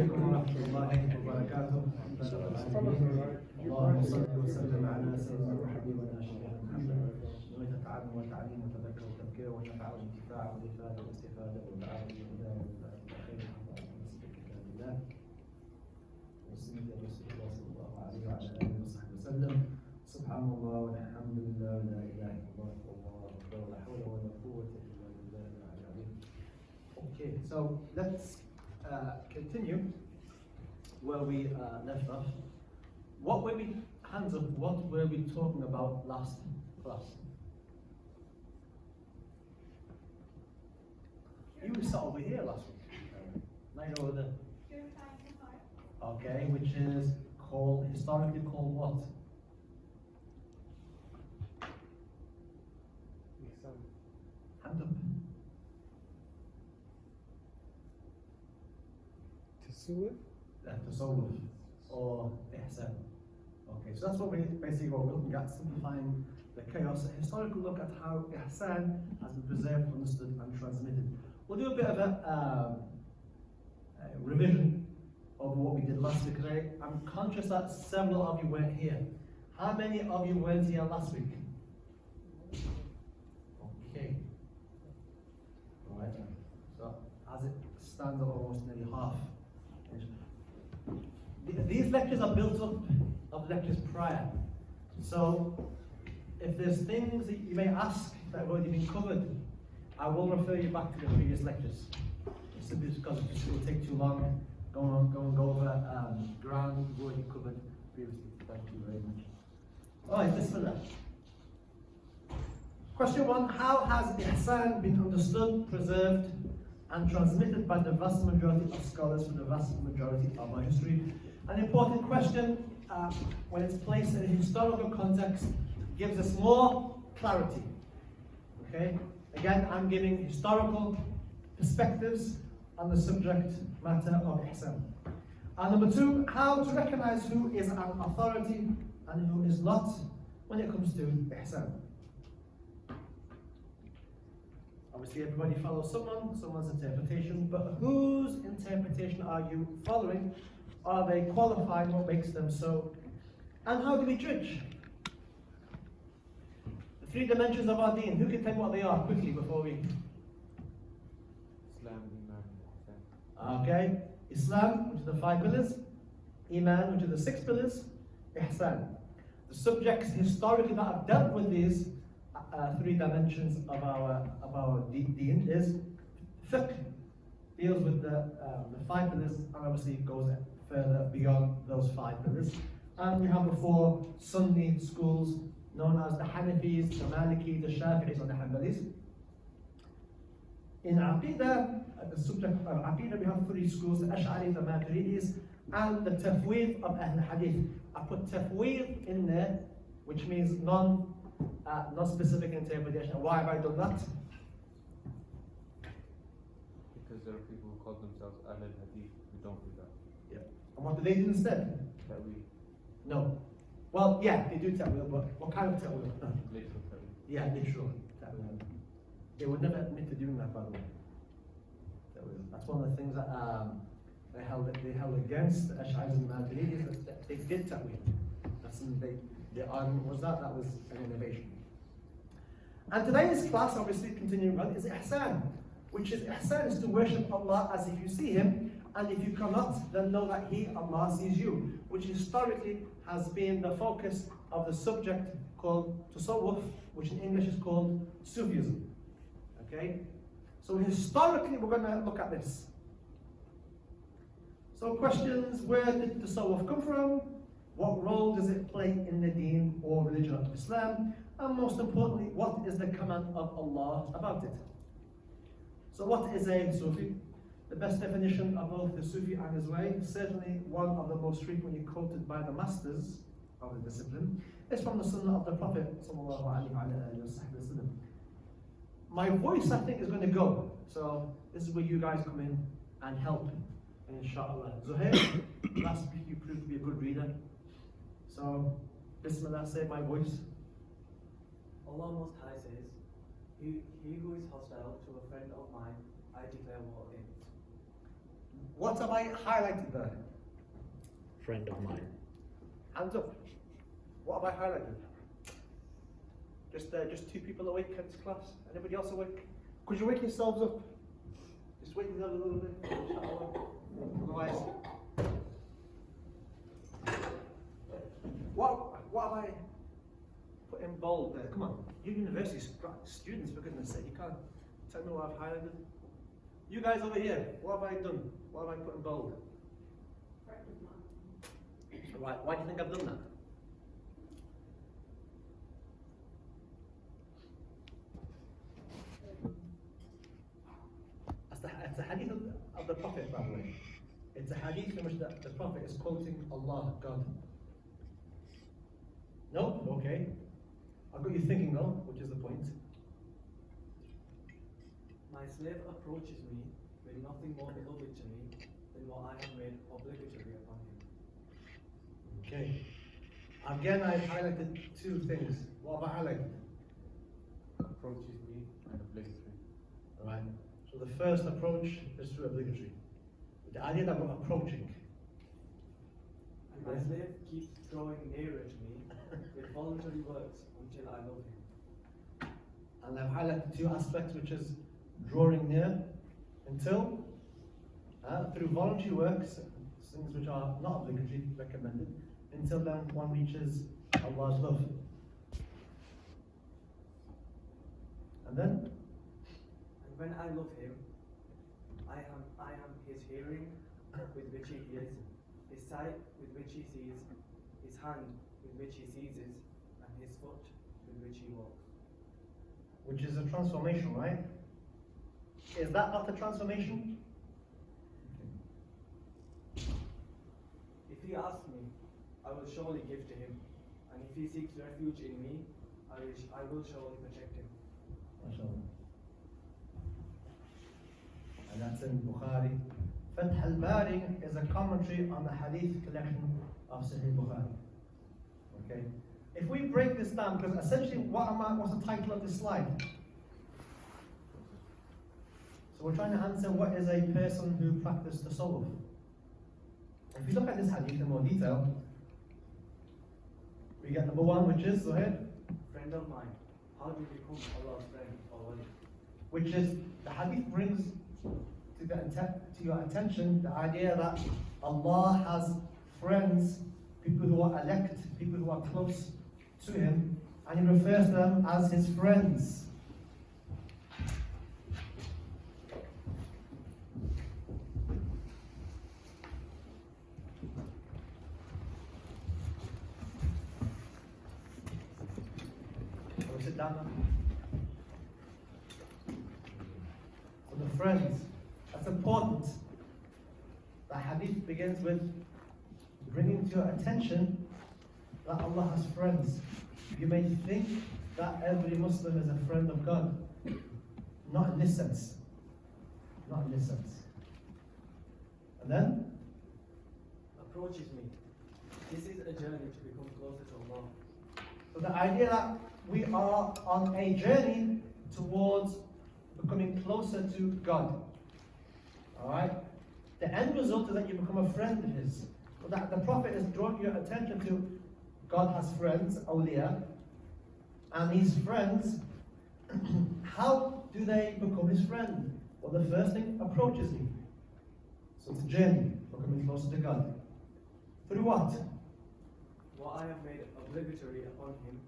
عليكم ورحمة الله وبركاته. اللهم صل وسلم على سيدنا وحبيبنا شيخنا محمد نويت التعلم والتعليم والتذكر والتذكير والنفع والانتفاع والإفادة والاستفادة والتعاون والهداية والخير في كتاب الله وسنة رسول الله صلى الله عليه وعلى آله وصحبه وسلم. سبحان الله والحمد لله ولا إله إلا الله والله أكبر ولا حول ولا قوة إلا بالله العلي العظيم. Okay, so let's continue where we left off. What were we, hands up, what were we talking about last class? You were sat over here last week. Now you're over there. Okay, which is called, historically called what? Hand up. Tasawwuf or ihsan. Okay, so that's what we basically what we're looking at, simplifying the chaos. A historical look at how ihsan has been preserved, understood, and transmitted. We'll do a bit of a revision of what we did last week. I'm conscious that several of you weren't here. How many of you weren't here last week? Okay. All right then. So as it stands at almost nearly half. These lectures are built up of lectures prior. So if there's things that you may ask that have already been covered, I will refer you back to the previous lectures. Simply because it will take too long going go over ground we've already covered previously. Thank you very much. Alright, bismillah. Question 1, how has ihsan been understood, preserved, and transmitted by the vast majority of scholars from the vast majority of our history? An important question, when it's placed in a historical context, gives us more clarity. Okay? Again, I'm giving historical perspectives on the subject matter of ihsan. And number 2, how to recognize who is an authority and who is not when it comes to ihsan. Obviously, everybody follows someone's interpretation, but whose interpretation are you following? Are they qualified? What makes them so? And how do we judge? The 3 dimensions of our deen, who can tell me what they are quickly before we? Islam, Iman, Ihsan. Okay, Islam, which are the 5 pillars, Iman, which are the 6 pillars, Ihsan. The subjects historically that have dealt with these 3 dimensions of our deen is fiqh, deals with the 5 pillars, and obviously goes further beyond those 5 pillars. And we have the 4 Sunni schools known as the Hanafis, the Maliki, the Shafi'is, and the Hanbalis. In Aqidah, the subject of Aqidah, we have 3 schools, the Ash'ari, the Maturidis, and the Tafweed of Ahl Hadith. I put Tafweed in there, which means non-specific interpretation. Why have I done that? Because there are people who call themselves Ahl Hadith who don't do that. Yeah. And what do they do instead? Ta'weel. No. Well, yeah, they do ta'weel, but what kind of ta'weel? Literal ta'weel. Yeah, literal ta'weel. They would never admit to doing that, by the way. That's one of the things that they held against the Ash'aris and Maturidis, that they did ta'weel. That's something the argument was that was an innovation. And today's class, obviously continuing on, is ihsan, which is ihsan is to worship Allah as if you see Him, and if you cannot, then know that He, Allah, sees you, which historically has been the focus of the subject called tasawwuf, which in English is called Sufism. Okay? So historically we're going to look at this. So questions, where did tasawwuf come from? What role does it play in the deen or religion of Islam? And most importantly, what is the command of Allah about it? So what is a Sufi? The best definition of both the Sufi and his way, certainly one of the most frequently quoted by the masters of the discipline, is from the Sunnah of the Prophet ﷺ. My voice, I think, is going to go. So this is where you guys come in and help, inshallah. Zuhair, last week you proved to be a good reader. So, Bismillah, say my voice. Allah Most High says, he who is hostile to a friend of mine, I declare war against. What have I highlighted there? Friend of mine. Hands up. What have I highlighted? Just two people awake at this class. Anybody else awake? Could you wake yourselves up? Just wake yourself a little bit. Otherwise, what have I put in bold there? Come on, you university students, for goodness sake, you can't tell me what I've highlighted. You guys over here, what have I done? What have I put in bold? Right, why do you think I've done that? It's a hadith of the Prophet, by the way. It's a hadith in which the Prophet is quoting Allah, God. No? Okay. I've got you thinking though, which is the point. My slave approaches me with nothing more beloved to me than what I have made obligatory upon him. Okay. Again, I've highlighted two things. What have I highlighted? Approaches me and obligatory. Alright. So the first approach is through obligatory. The idea that we're approaching. And my slave keeps drawing nearer to me with voluntary works until I love him. And I've highlighted two aspects, which is drawing near until, through voluntary works, things which are not obligatory, recommended, until then one reaches Allah's love. And then? And when I love him, I am his hearing with which he hears, his sight with which he sees, his hand with which he seizes, and his foot with which he walks. Which is a transformation, right? Is that not a transformation? If he asks me, I will surely give to him, and if he seeks refuge in me, I will surely protect him. MashaAllah. And that's in Bukhari. Fath al-Bari is a commentary on the hadith collection of Sahih Bukhari. Okay? If we break this down, because essentially what's the title of this slide? So we're trying to answer what is a person who practiced tasawwuf. If you look at this hadith in more detail, we get number one, which is, go ahead. Friend of mine, how do you become Allah's friend or wali? Which is, the hadith brings to your attention the idea that Allah has friends, people who are elect, people who are close to Him, and He refers to them as His friends. Shall we sit down now? So the friends, that's important. The hadith begins with bringing to your attention that Allah has friends. You may think that every Muslim is a friend of God. Not in this sense. Not in this sense. And then? Approaches me. This is a journey to become closer to Allah. So the idea that we are on a journey towards becoming closer to God. Alright? The end result is that you become a friend of His. So that the Prophet is drawing your attention to God has friends, awliya, and these friends, how do they become His friend? Well, the first thing, approaches me. So it's a journey, becoming closer to God. Through what? What I have made obligatory upon him,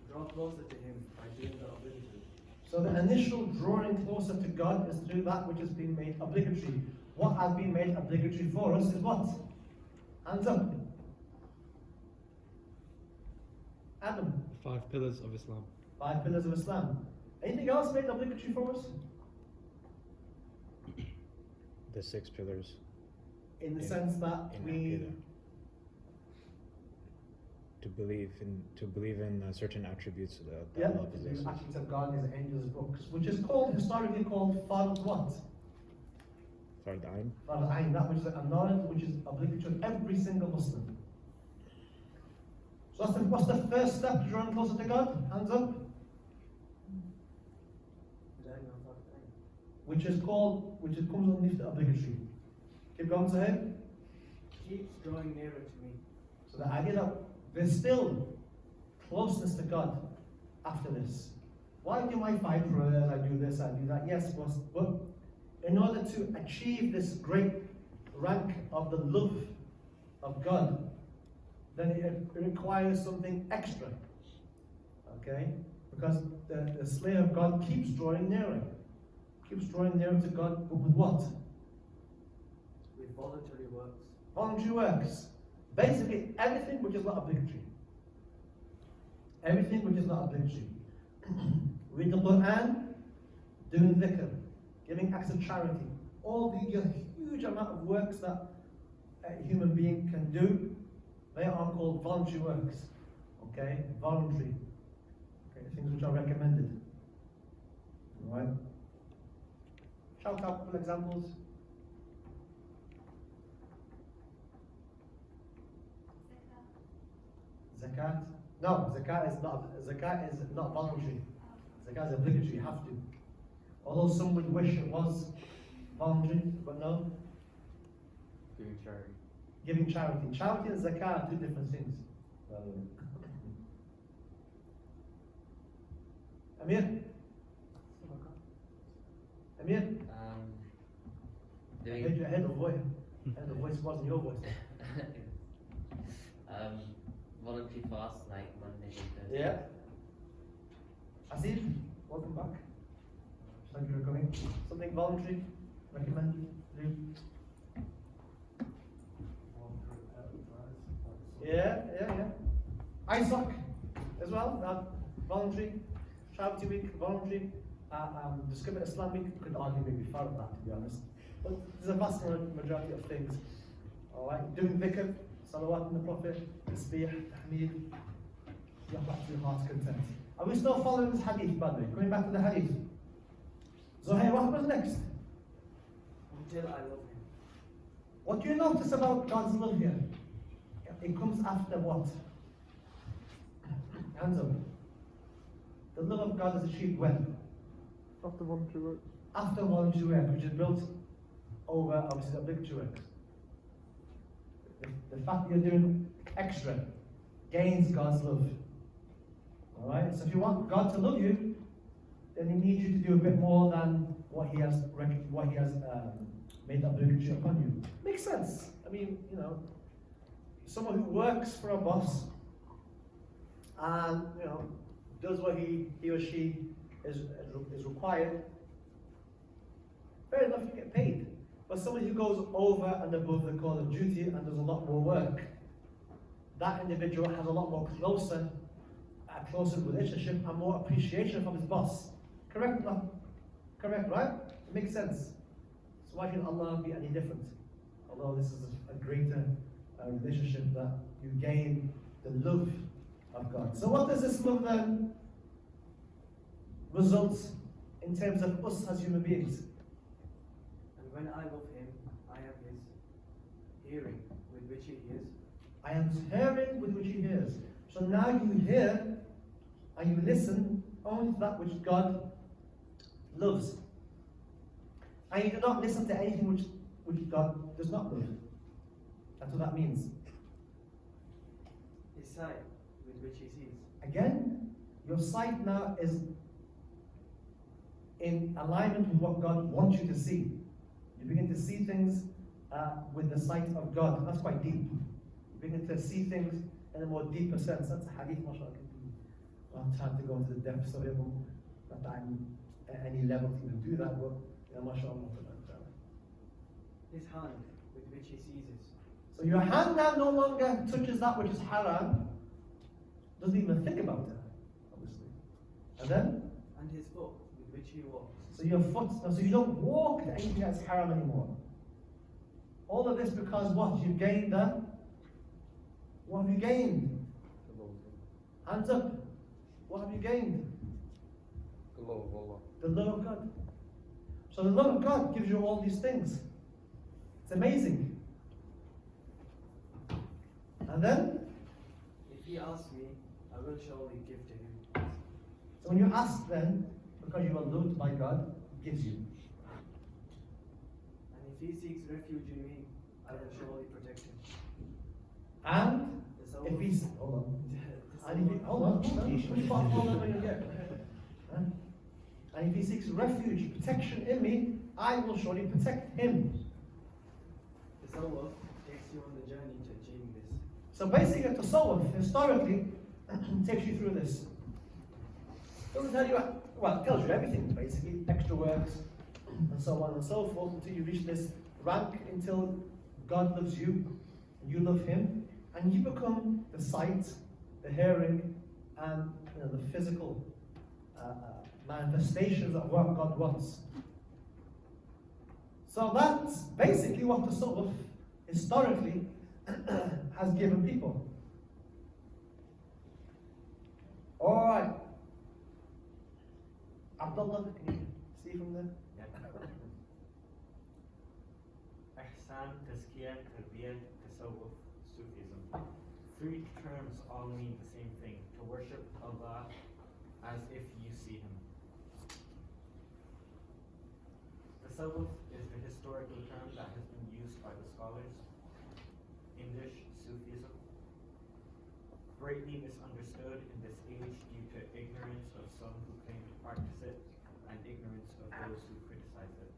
draw closer to him by doing the obligatory. So the initial drawing closer to God is through that which has been made obligatory. What has been made obligatory for us is what? Hands up. Adam. 5 pillars of Islam. 5 pillars of Islam. Anything else made obligatory for us? The 6 pillars. In the sense that in we... Aqidah. To believe in certain attributes that Allah the possesses. attributes of God, His angels, books, which is called, historically called Fard what? Fard Ain. Fard Ain, that which is a knowledge which is obligatory on every single Muslim. So what's the first step to drawing closer to God? Hands up. Which is called, which comes underneath the obligatory. Keep going to him. keeps drawing nearer to me. So the idea that there's still closeness to God after this. Why do my 5 prayers? I do this, I do that. Yes, but in order to achieve this great rank of the love of God, then it requires something extra. Okay? Because the slave of God keeps drawing nearer. Keeps drawing nearer to God, but with what? With voluntary works. Voluntary works. Basically, everything which is not obligatory. Everything which is not obligatory. Read the Quran, doing dhikr, giving acts of charity. All the huge amount of works that a human being can do, they are called voluntary works. Okay? Voluntary. Okay, things which are recommended. Alright? Shout out a couple examples. Zakat? No, zakat is not voluntary. Zakat is obligatory, you have to. Although some would wish it was voluntary, but no. Giving charity. Giving charity. Charity and zakat are 2 different things. By the way. Amir? Amir? I heard the voice. And the voice wasn't your voice. Voluntary fast like Monday and Thursday. Yeah. Asif, welcome back. Thank you for coming. Something voluntary, recommended to do? Yeah. ISOC as well, voluntary. Charity week, voluntary. Discover Islam week, could argue maybe far of that, to be honest. But there's a vast majority of things. Alright, doing dhikr, salawat on the Prophet, tasbih, tahmid, your heart's content. Are we still following this hadith, by the way? Going back to the hadith. Zuhair, what happens next? Until I love him. What do you notice about God's love here? It comes after what? Hands up. The love of God is achieved when? After voluntary work. After voluntary work, which is built over, obviously, the obligatory work. The fact that you're doing extra gains God's love. Alright? So if you want God to love you, then He needs you to do a bit more than what He has made obligatory upon you. Makes sense. I mean, someone who works for a boss and does what he or she is required, fair enough, you get paid. But someone who goes over and above the call of duty and does a lot more work, that individual has a lot more closer relationship and more appreciation from his boss. Correct? No? Correct, right? It makes sense. So why should Allah be any different? Although this is a greater relationship that you gain the love of God. So what does this love then result in terms of us as human beings? And when I love him, I am his hearing with which he hears. I am hearing with which he hears. So now you hear and you listen only to that which God loves. And you do not listen to anything which God does not love. That's what that means. His sight with which he sees. Again, your sight now is in alignment with what God wants you to see. You begin to see things with the sight of God. That's quite deep. You begin to see things in a more deeper sense. That's a hadith, mashallah. I don't have time to go into the depths of it, not that I'm at any level to even do that, but mashallah. His hand with which he seizes. So your hand now no longer touches that which is haram, doesn't even think about it, obviously. And then? And his foot with which he walks. So your foot, so you don't walk to anything that's haram anymore. All of this because what? You've gained that? What have you gained? Hands up. What have you gained? The love of Allah. The love of God. So the love of God gives you all these things. It's amazing. And then? If he asks me, I will surely give to him. So when you ask then, because you are loved by God, He gives you. And if he seeks refuge in me, I will surely protect him. And The if Tasawwuf- he's hold on. the And if he, Tasawwuf- hold on, hold on when you get. Huh? And if he seeks refuge, protection in me, I will surely protect him. The Tasawwuf takes you on the journey to achieving this. So basically, a tasawwuf historically takes you through this. Doesn't tell you well, it tells you everything basically, extra works and so on and so forth until you reach this rank until God loves you and you love Him, and you become the sight, the hearing, and the physical manifestations of what God wants. So that's basically what tasawwuf historically has given people. All right. Abdullah, can you see from there? Ihsan, Tazkiyah, Tarbiyah, Tasawwuf, Sufism. Three terms all mean the same thing: to worship Allah as if you see Him. Tasawwuf is the historical term that has been used by the scholars. English, Sufism. Greatly misunderstood in this age due to ignorance of some who claim to practice it and ignorance of those who criticize it.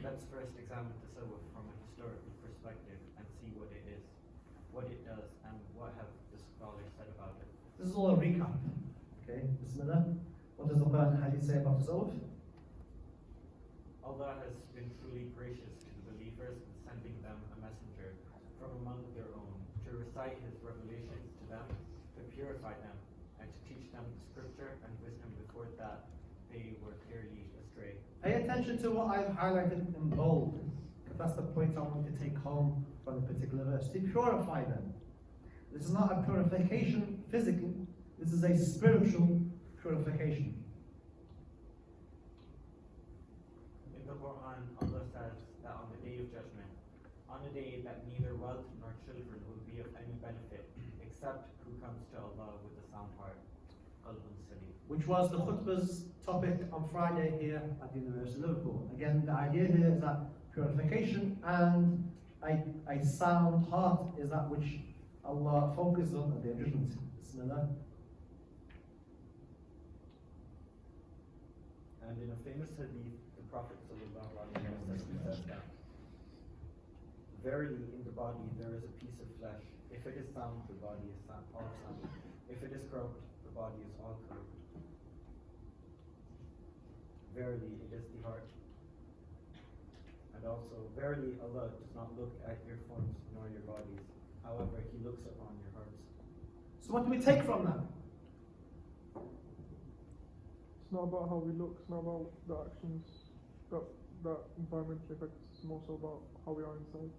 Let's first examine Tasawwuf from a historical perspective and see what it is, what it does, and what have the scholars said about it. This is all a recap. Okay, Bismillah. What does the Quran and Hadith say about tasawwuf? Allah has been truly gracious to the believers in sending them a messenger from among their own to recite His revelations to them, to purify them, and to teach them the scripture and wisdom before that they were clearly astray. Pay attention to what I've highlighted in bold, because that's the point I want you to take home from the particular verse. To purify them. This is not a purification physically, this is a spiritual purification. In the Quran, Allah says that on the day of judgment, on a day that neither wealth nor children will be of any benefit, except who comes to Allah with a sound heart, qalbun salim. Which was the khutbah's topic on Friday here at the University of Liverpool. Again, the idea here is that purification and a sound heart is that which Allah focuses on at the judgment. Bismillah. And in a famous hadith, the Prophet ﷺ says that, verily in the body there is a piece of flesh. If it is sound, the body is all sound. If it is corrupt, the body is all corrupt. Verily it is the heart. And also, verily Allah does not look at your forms nor your bodies. However, He looks upon your hearts. So what do we take from that? It's not about how we look, it's not about the actions that environmentally affect us, it's more so about how we are inside.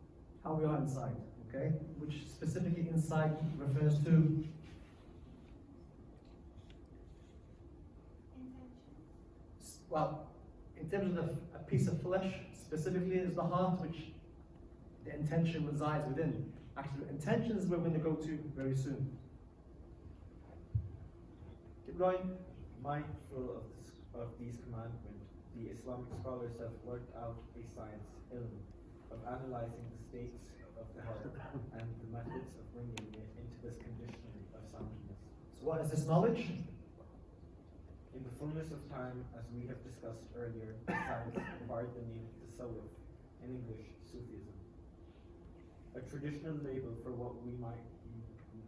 How we are inside, okay? Which specifically inside refers to well, in terms of a piece of flesh, specifically is the heart, which the intention resides within. Actually, intentions we're going to go to very soon. Keep going. Mindful of these commandments, the Islamic scholars have worked out a science, ilm, of analyzing the states of the heart and the methods of bringing it into this condition of soundness. So what is this knowledge? In the fullness of time, as we have discussed earlier, science acquired the name Tasawwuf, in English, Sufism. A traditional label for what we might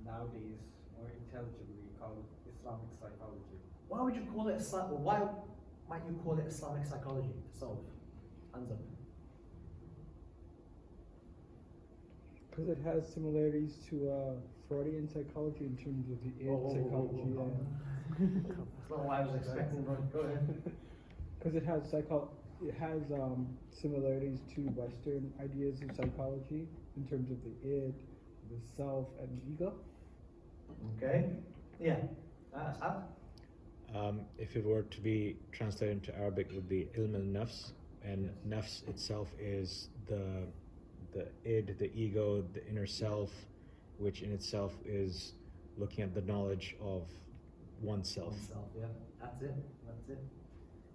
nowadays more intelligibly call Islamic psychology. Why would you call it why might you call it Islamic psychology? So, hands up. Because it has similarities to Freudian psychology in terms of the id psychology. That's not what I was expecting, but go ahead. Because it has similarities to Western ideas of psychology in terms of the id, the self, and the ego. Okay. Yeah. Asad? If it were to be translated into Arabic, it would be ilm al-nafs, and nafs itself is the id, the ego, the inner self, which in itself is looking at the knowledge of oneself. Oneself, yeah. That's it. That's it.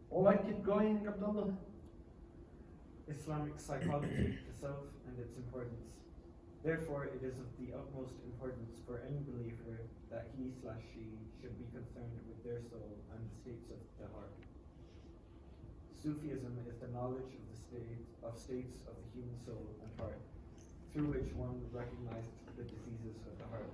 All right, keep going, Abdullah. Islamic psychology, tasawwuf, and its importance. Therefore, it is of the utmost importance for any believer that he/she should be concerned with their soul and the states of the heart. Sufism is the knowledge of states of the human soul and heart, through which one recognizes the diseases of the heart,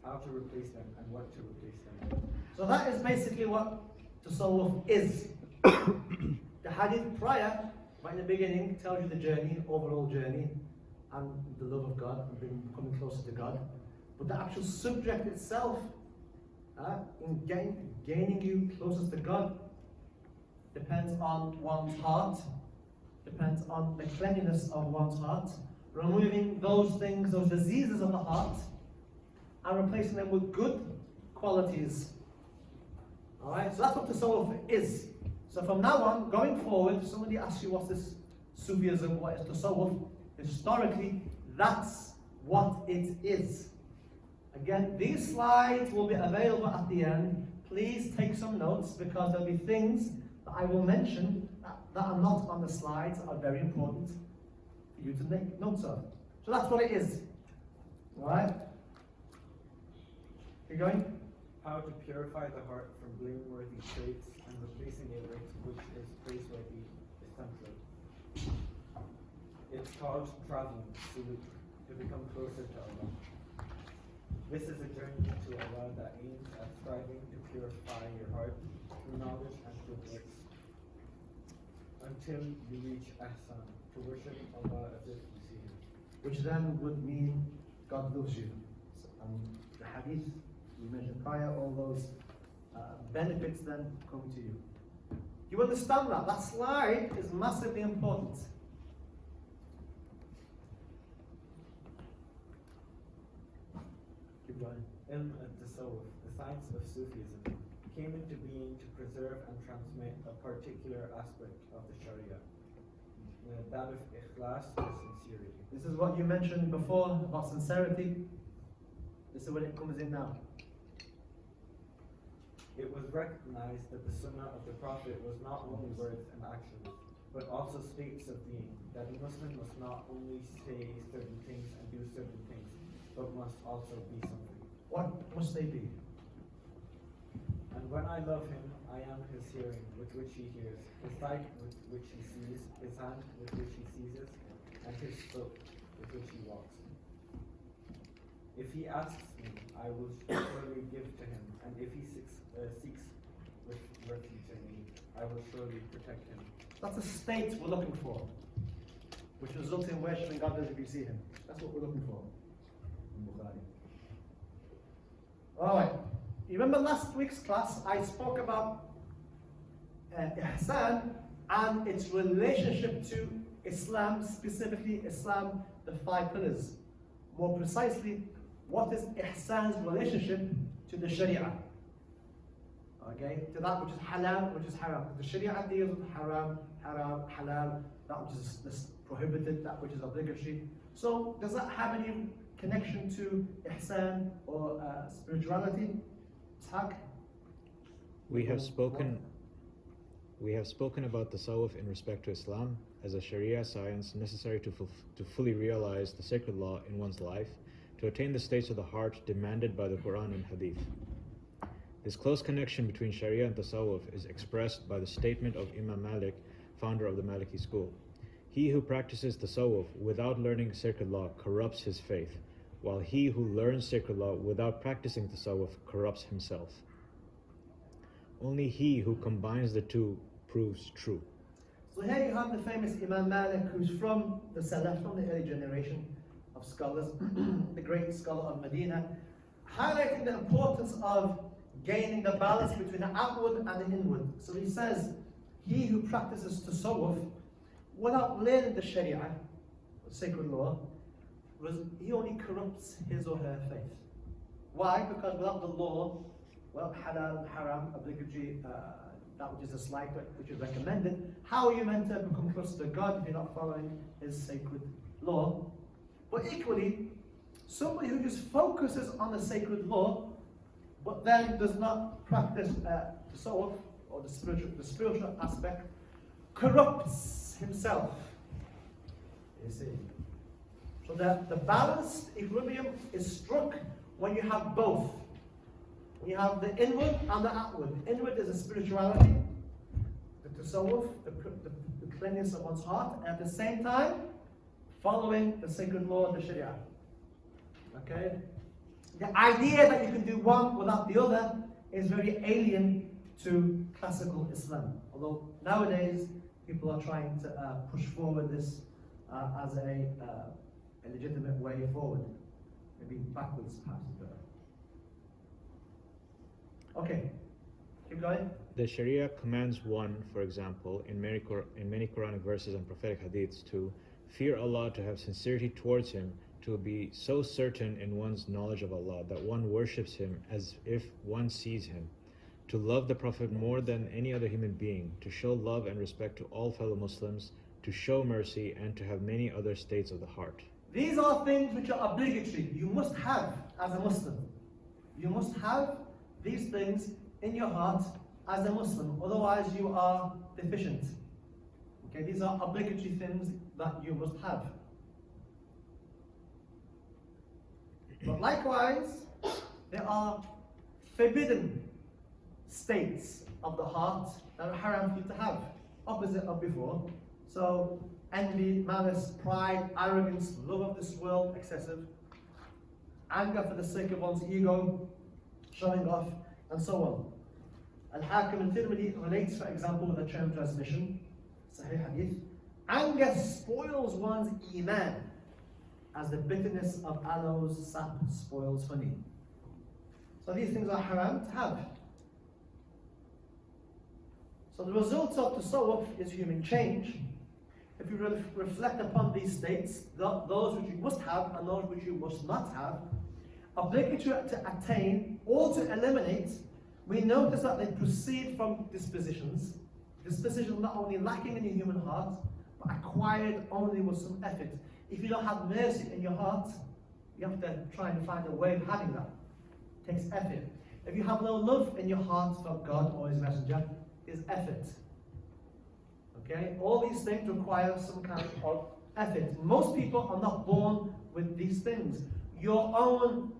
how to replace them and what to replace them with. So that is basically what tasawwuf is. The hadith prior, right in the beginning, tells you the journey, overall journey, and the love of God, and becoming closer to God. But the actual subject itself, in gaining you closest to God, depends on one's heart, depends on the cleanliness of one's heart, removing those things, those diseases of the heart, and replacing them with good qualities. Alright, so that's what tasawwuf is. So from now on, going forward, if somebody asks you what's this Sufism, what is tasawwuf, historically, that's what it is. Again, these slides will be available at the end. Please take some notes, because there'll be things that I will mention that are not on the slides that are very important for you to make notes of. So that's what it is. Alright? Keep going. How to purify the heart from blameworthy traits and replacing it with which is praiseworthy essential. It's called traveling, suluk, to become closer to Allah. This is a journey to Allah that aims at striving to purify your heart through knowledge and good works, until you reach ihsan, to worship Allah as if you see Him. Which then would mean God loves you. And the hadith we mentioned prior, all those benefits then come to you. You understand that? That slide is massively important. Keep going. Ilm al-Tasawwuf, the science of Sufism, came into being to preserve and transmit a particular aspect of the Sharia, that of ikhlas, or sincerity. This is what you mentioned before about sincerity. This is when it comes in now. It was recognized that the Sunnah of the Prophet was not only words and actions, but also states of being, that a Muslim must not only say certain things and do certain things, but must also be something. What must they be? And when I love him, I am his hearing, with which he hears, his sight, with which he sees, his hand, with which he seizes, and his foot, with which he walks. If he asks me, I will surely give to him, and if he seeks with refuge in me, I will surely protect him. That's a state we're looking for, which results in worshipping God as if you see Him. That's what we're looking for in Bukhari. Alright, you remember last week's class I spoke about ihsan and its relationship to Islam, specifically Islam, the 5 pillars. More precisely, what is ihsan's relationship to the Sharia? Okay, to that which is halal, which is haram. The Sharia deals with haram, halal, that which is prohibited, that which is obligatory. So, does that have any connection to ihsan or spirituality? Ishaq? We have spoken about tasawwuf in respect to Islam as a Sharia science necessary to fully realize the sacred law in one's life, to attain the states of the heart demanded by the Quran and Hadith. This close connection between Sharia and tasawwuf is expressed by the statement of Imam Malik, founder of the Maliki school. He who practices tasawwuf without learning sacred law corrupts his faith, while he who learns sacred law without practicing tasawwuf corrupts himself. Only he who combines the two proves true. So here you have the famous Imam Malik, who's from the Salaf, from the early generation of scholars, the great scholar of Medina, highlighting the importance of gaining the balance between the outward and the inward. So he says, he who practices tasawwuf without learning the Sharia, the sacred law, he only corrupts his or her faith. Why? Because without the law, well, halal, haram, obligatory, that which is a slight, which is recommended, how are you meant to become closer to God if you're not following His sacred law? But equally, somebody who just focuses on the sacred law, but then does not practice tasawwuf, or the spiritual aspect, corrupts himself. You see? So the balanced equilibrium is struck when you have both. When you have the inward and the outward. The inward is a spirituality, the tasawwuf, the cleanliness of one's heart, and at the same time, following the sacred law of the Sharia. Okay? The idea that you can do one without the other is very alien to classical Islam. Although nowadays people are trying to push forward this as a legitimate way forward. Maybe backwards, perhaps. Okay, keep going. The Sharia commands one, for example, in many Quranic verses and prophetic hadiths, to fear Allah, to have sincerity towards Him, to be so certain in one's knowledge of Allah that one worships Him as if one sees Him, to love the Prophet more than any other human being, to show love and respect to all fellow Muslims, to show mercy, and to have many other states of the heart. These are things which are obligatory. You must have as a Muslim. You must have these things in your heart as a Muslim, otherwise you are deficient. Okay, these are obligatory things that you must have. But likewise, there are forbidden states of the heart that are haram for you to have, opposite of before. So, envy, malice, pride, arrogance, love of this world, excessive, anger for the sake of one's ego, showing off, and so on. Al-Hakim al-Tirmidhi relates, for example, with a term transmission, Sahih Hadith, anger spoils one's iman, as the bitterness of aloes sap spoils honey. So these things are haram to have. So the result of tasawwuf is human change. If you reflect upon these states, those which you must have and those which you must not have, obligatory to attain or to eliminate, we notice that they proceed from dispositions. Dispositions not only lacking in your human heart, but acquired only with some effort. If you don't have mercy in your heart, you have to try and find a way of having that. It takes effort. If you have no love in your heart for God or His Messenger, it's effort. Okay? All these things require some kind of effort. Most people are not born with these things. Your own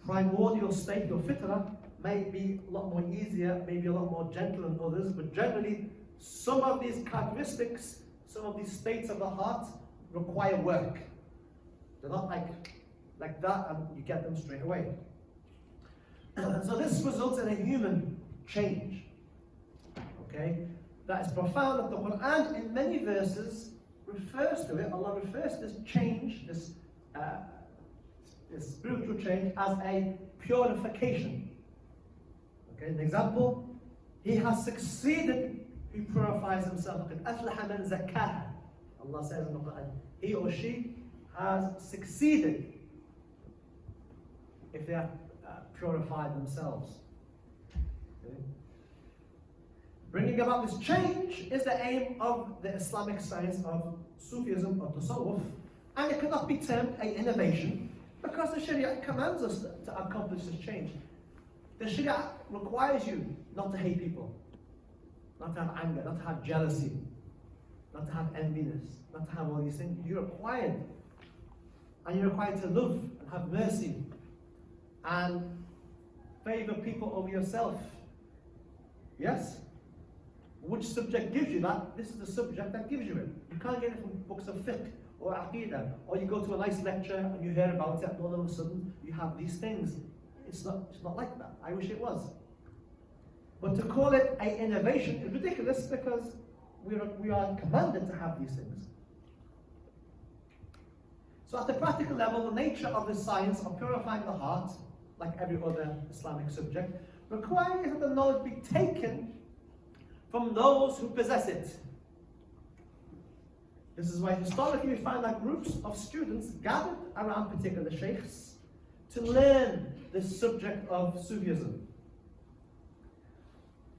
primordial state, your fitrah, may be a lot more easier, maybe a lot more gentle than others, but generally, some of these characteristics, some of these states of the heart require work. They're not like that and you get them straight away. So this results in a human change. Okay? That is profound, that the Quran in many verses refers to it, Allah refers to this change, this spiritual change as a purification. Okay, an example, he has succeeded who purifies himself. Allah says in the Quran, he or she has succeeded if they have purified themselves. Okay. Bringing about this change is the aim of the Islamic science of Sufism or Tasawwuf, and it cannot be termed an innovation because the Sharia commands us to accomplish this change. The Sharia requires you not to hate people, not to have anger, not to have jealousy, not to have enviness, not to have all these things. You're required. And you're required to love and have mercy and favor people over yourself. Yes? Which subject gives you that? This is the subject that gives you it. You can't get it from books of fiqh or aqidah, or you go to a nice lecture and you hear about it and all of a sudden you have these things. It's not like that. I wish it was. But to call it an innovation is ridiculous because we are commanded to have these things. So at the practical level, the nature of the science of purifying the heart, like every other Islamic subject, requires that the knowledge be taken from those who possess it. This is why historically we find that groups of students gathered around particular sheikhs to learn this subject of Sufism.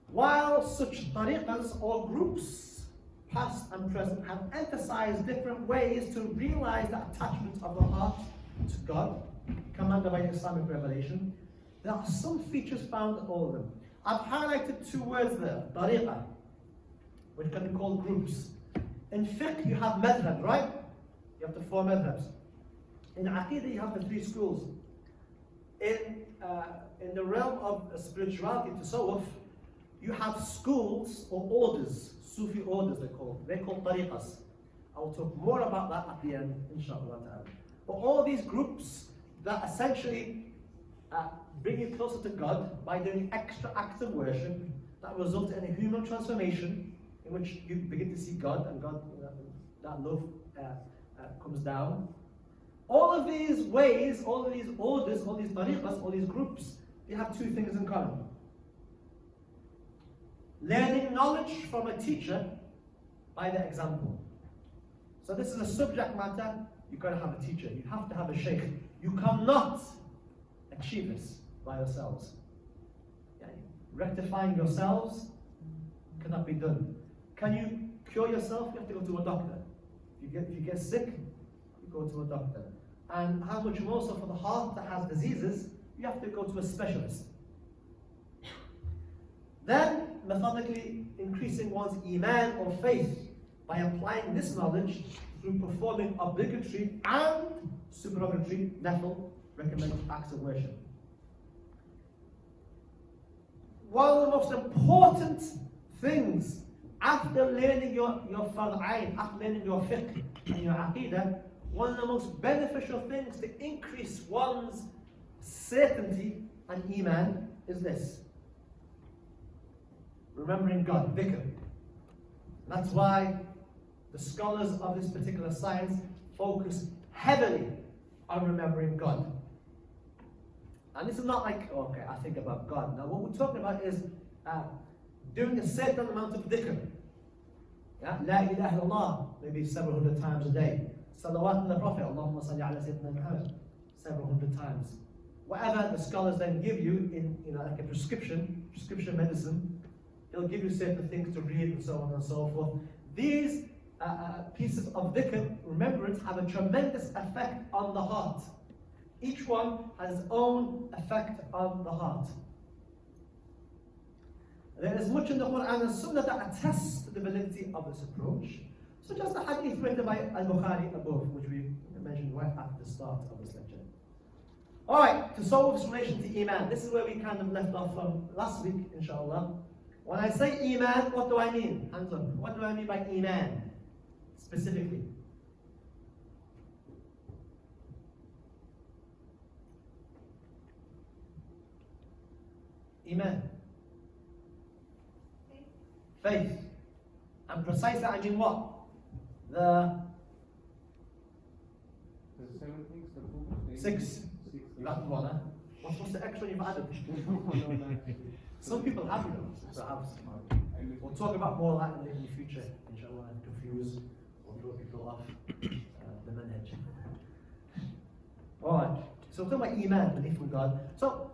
While such tariqas or groups, past and present, have emphasized different ways to realize the attachment of the heart to God, commanded by Islamic revelation, there are some features found in all of them. I've highlighted two words there, tariqa, which can be called groups. In fiqh you have madhab, right? You have the 4 madhabs. In Aqidah, you have the 3 schools. In the realm of spirituality, tasawwuf, you have schools or orders, Sufi orders they're called tariqas. I will talk more about that at the end, inshallah ta'ala. But all these groups that essentially bring you closer to God by doing extra acts of worship that result in a human transformation in which you begin to see God and God, that love comes down. All of these ways, all of these orders, all these tariqas, all these groups, they have 2 things in common. Learning knowledge from a teacher by the example. So this is a subject matter, you've got to have a teacher, you have to have a sheikh. You cannot achieve this by yourselves. Rectifying yourselves cannot be done. Can you cure yourself? You have to go to a doctor. If you get sick, you go to a doctor. And how much more so for the heart that has diseases, you have to go to a specialist. Then, methodically increasing one's iman or faith by applying this knowledge through performing obligatory and supererogatory, nafil, recommended acts of worship. One of the most important things after learning your far'ain, after learning your fiqh and your aqidah, one of the most beneficial things to increase one's certainty and iman is this. Remembering God, dhikr. That's why the scholars of this particular science focus heavily on remembering God. And this is not like, okay, I think about God. Now what we're talking about is doing a certain amount of dhikr. Yeah? La ilaha illallah, maybe several hundred times a day. Salawat on the Prophet, Allahumma salli ala Sayyidina Muhammad, several hundred times. Whatever the scholars then give you in like a prescription medicine, they'll give you certain things to read and so on and so forth. These pieces of dhikr, remembrance, have a tremendous effect on the heart. Each one has its own effect on the heart. There is much in the Quran and Sunnah that attests to the validity of this approach, such as the hadith written by Al-Bukhari above, which we mentioned right at the start of this lecture. Alright, to solve this relation to Iman, this is where we kind of left off from last week, inshallah. When I say Iman, what do I mean? Hands up. What do I mean by Iman, specifically? Iman. Faith. And precisely, I mean what? The 7 things, the book. 6. You got one, huh? What's the extra you've added? Some people have them. We'll talk about more of that in the future, inshallah, and confuse or throw people off the manhaj. Alright, so we're talking about Iman, belief in God. So,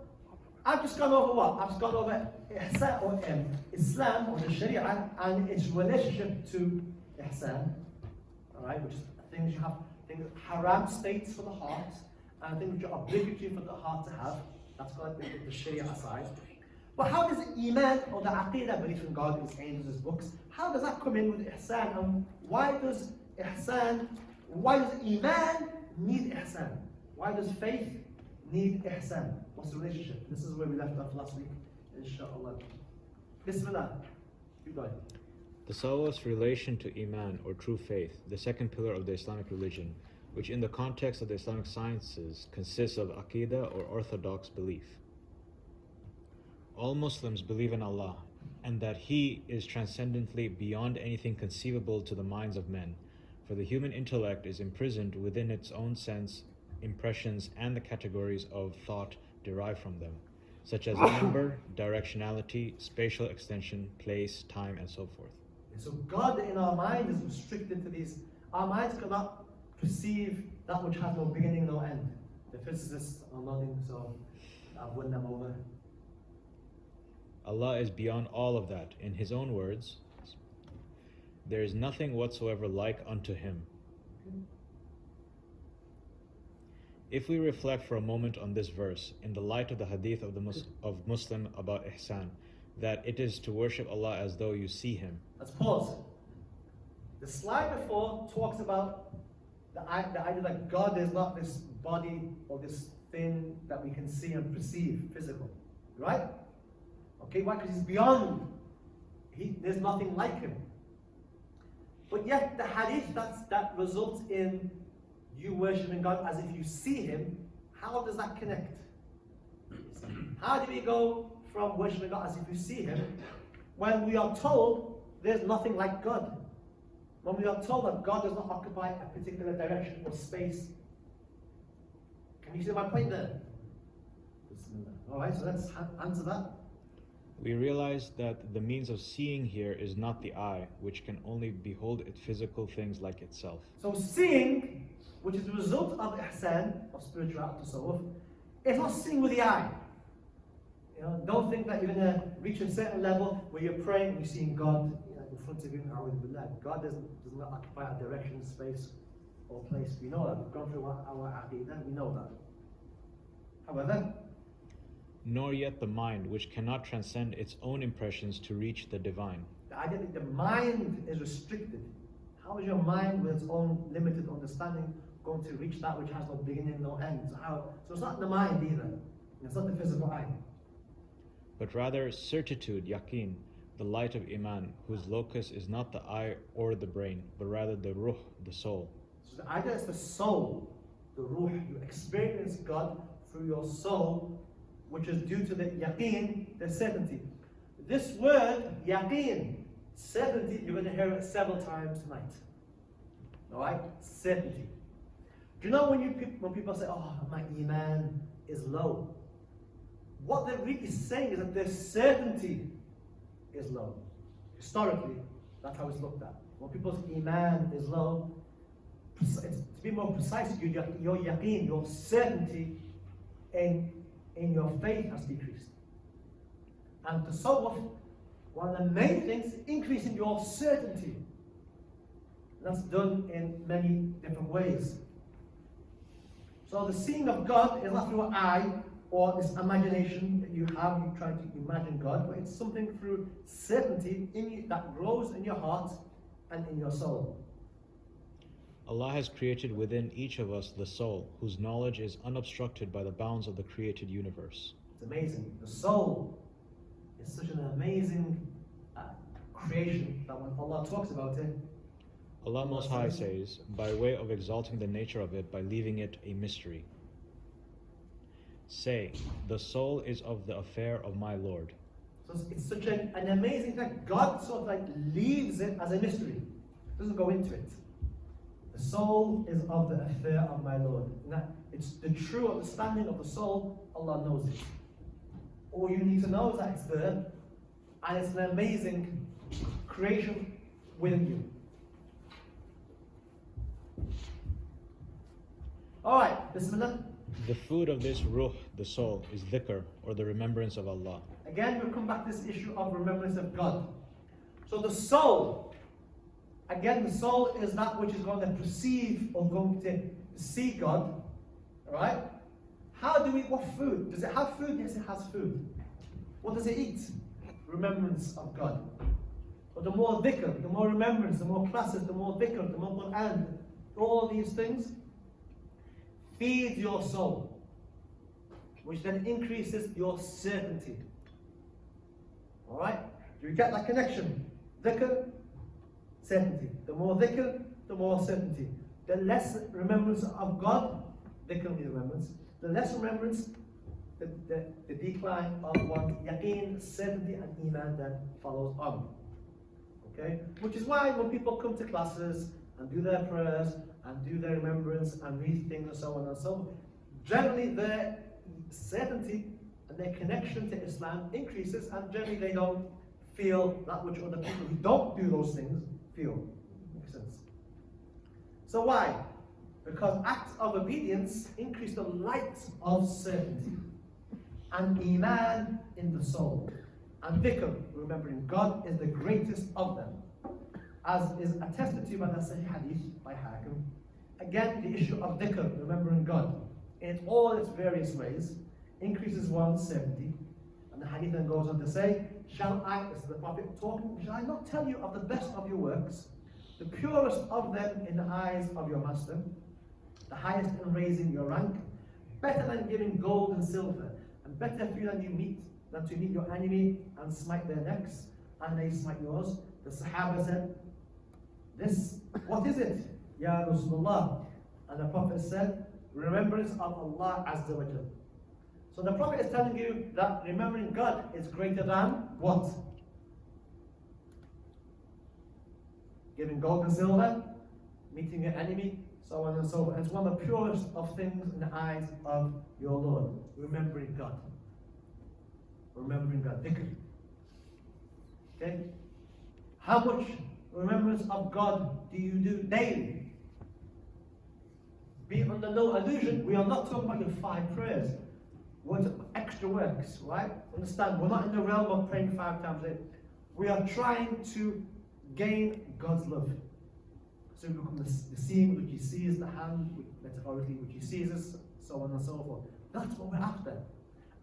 I've just gone over what? I've just gone over Ihsan or Islam or the Sharia and its relationship to Ihsan. Alright, which is things you have, things haram states for the heart, and things which are obligatory for the heart to have. That's got to be the Sharia aside. But how does Iman or the Aqidah, belief in God, his angels, his books, how does that come in with Ihsan? And why does Iman need Ihsan? Why does faith need Ihsan? What's the relationship? This is where we left off last week, inshallah. Bismillah. Keep going. Tasawwuf's relation to Iman or true faith, the second pillar of the Islamic religion, which in the context of the Islamic sciences consists of Aqidah or orthodox belief. All Muslims believe in Allah and that He is transcendently beyond anything conceivable to the minds of men, for the human intellect is imprisoned within its own sense, impressions, and the categories of thought derived from them, such as number, directionality, spatial extension, place, time, and so forth. So God in our mind is restricted to these. Our minds cannot perceive that which has no beginning, no end. The physicists are nodding, so I've won them over. Allah is beyond all of that. In His own words, there is nothing whatsoever like unto Him. If we reflect for a moment on this verse, in the light of the hadith of Muslim about Ihsan, that it is to worship Allah as though you see Him. Let's pause. The slide before talks about The idea that God is not this body or this thing that we can see and perceive, physical. Right? Okay, why? Because he's beyond. There's nothing like him. But yet the hadith that results in you worshipping God as if you see him, how does that connect? How do we go from worshipping God as if you see him when we are told there's nothing like God? When we are told that God does not occupy a particular direction or space. Can you see my point there? Alright, so let's answer that. We realize that the means of seeing here is not the eye, which can only behold its physical things like itself. So seeing, which is the result of ihsan, of spiritual tasawwuf, is not seeing with the eye. You know, don't think that you're going to reach a certain level where you're praying and you're seeing God in front of you. God does not occupy a direction, space, or place. We know that. We've gone through our aqidah, we know that. However, nor yet the mind, which cannot transcend its own impressions to reach the divine. the idea that the mind is restricted. How is your mind with its own limited understanding going to reach that which has no beginning, no end? So it's not the mind either. It's not the physical eye. But rather certitude, yaqeen, the light of iman, whose locus is not the eye or the brain, but rather the ruh, the soul. So the idea is the soul, the ruh. You experience God through your soul, which is due to the yaqeen, the certainty. This word, yaqeen, certainty, you're going to hear it several times tonight. Alright? Certainty. Do you know when people say, oh, my iman is low? What they're really saying is that their certainty is low. Historically, that's how it's looked at. When people's iman is low, to be more precise, your yaqeen, your certainty in your faith has decreased. And tasawwuf, one of the main things, increasing your certainty. And that's done in many different ways. So the seeing of God is not through an eye or this imagination that you have, you try to imagine God, but it's something through certainty in you, that grows in your heart and in your soul. Allah has created within each of us the soul, whose knowledge is unobstructed by the bounds of the created universe. It's amazing. The soul is such an amazing creation that when Allah talks about it, Allah Most High says, by way of exalting the nature of it by leaving it a mystery. Say, the soul is of the affair of my Lord. so it's such an amazing fact. God sort of like leaves it as a mystery. Doesn't go into it. The soul is of the affair of my Lord. Now, it's the true understanding of the soul, Allah knows it. All you need to know is that it's there, and it's an amazing creation within you. Alright, Bismillah. The food of this ruh, the soul, is dhikr, or the remembrance of Allah. Again, we'll come back to this issue of remembrance of God. So the soul, again, the soul is that which is going to perceive or going to see God. Alright? What food? Does it have food? Yes, it has food. What does it eat? Remembrance of God. But the more dhikr, the more remembrance, the more classes, the more dhikr, the more Quran, all these things feed your soul, which then increases your certainty. Alright? Do you get that connection? Dhikr, certainty. The more dhikr, the more certainty. The less remembrance of God, dhikr is remembrance. The less remembrance, the decline of one's yaqeen, certainty, and iman then follows on. Okay? Which is why when people come to classes and do their prayers and do their remembrance and read things and so on and so forth, generally their certainty and their connection to Islam increases, and generally they don't feel that which other people who don't do those things feel. Makes sense? So why? Because acts of obedience increase the light of certainty and iman in the soul. And dhikr, remembering God, is the greatest of them, as is attested to by the Sahih Hadith by Hakim. Again, the issue of dhikr, remembering God, in all its various ways, increases one's certainty. And the Hadith then goes on to say, this is the Prophet talking, shall I not tell you of the best of your works, the purest of them in the eyes of your Master? the highest in raising your rank, better than giving gold and silver, and better for you than to meet your enemy and smite their necks, and they smite yours. The Sahaba said, what is it, Ya Rasulullah? And the Prophet said, remembrance of Allah Azza wa Jal. So the Prophet is telling you that remembering God is greater than what? Giving gold and silver, meeting your enemy, so on and so forth. It's one of the purest of things in the eyes of your Lord. Remembering God. Remembering God. Dhikr. Okay? How much remembrance of God do you do daily? Be under no illusion, we are not talking about your 5 prayers. We're talking extra works, right? Understand, we're not in the realm of praying 5 times a day. We are trying to gain God's love. So we become the seeing which He sees, the hand, metaphorically, which He sees us, so on and so forth. That's what we're after.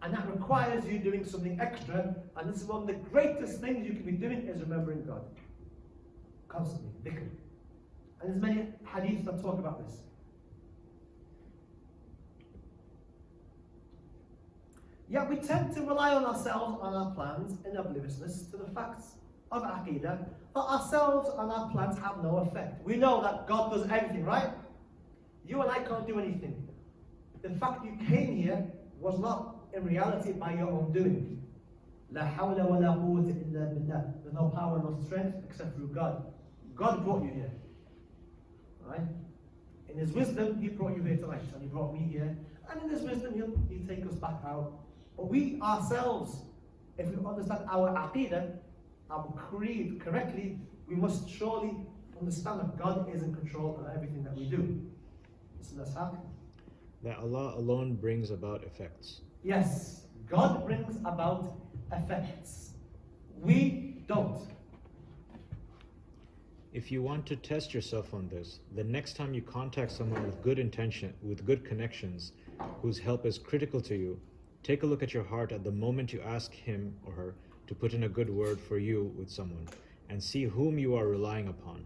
And that requires you doing something extra, and this is one of the greatest things you can be doing is remembering God. Constantly, dhikr. And there's many hadiths that talk about this. Yet we tend to rely on ourselves, on our plans, in obliviousness to the facts of Aqidah, but ourselves and our plans have no effect. We know that God does everything, right? You and I can't do anything. The fact you came here was not in reality by your own doing. La hawla wa la quwwata illa billah. There's no power, no strength except through God. God brought you here. Right? In His wisdom, He brought you here tonight, and He brought me here. And in His wisdom, He'll take us back out. But we ourselves, if we understand our aqidah, our creed correctly, we must surely understand that God is in control of everything that we do. So that's how. That Allah alone brings about effects. Yes, God brings about effects. We don't. If you want to test yourself on this, the next time you contact someone with good intention, with good connections, whose help is critical to you, take a look at your heart at the moment you ask him or her to put in a good word for you with someone, and see whom you are relying upon.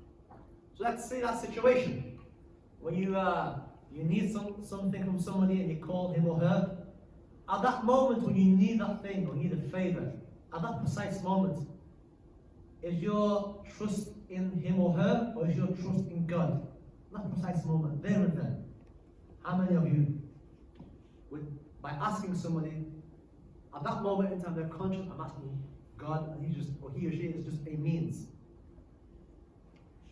So let's say that situation when you need something from somebody and you call him or her. At that moment when you need that thing or need a favor, at that precise moment, is your trust in him or her, or is your trust in God? That precise moment, there and then. How many of you would, by asking somebody, at that moment in time, they're conscious, I'm asking God, and he or she is just a means.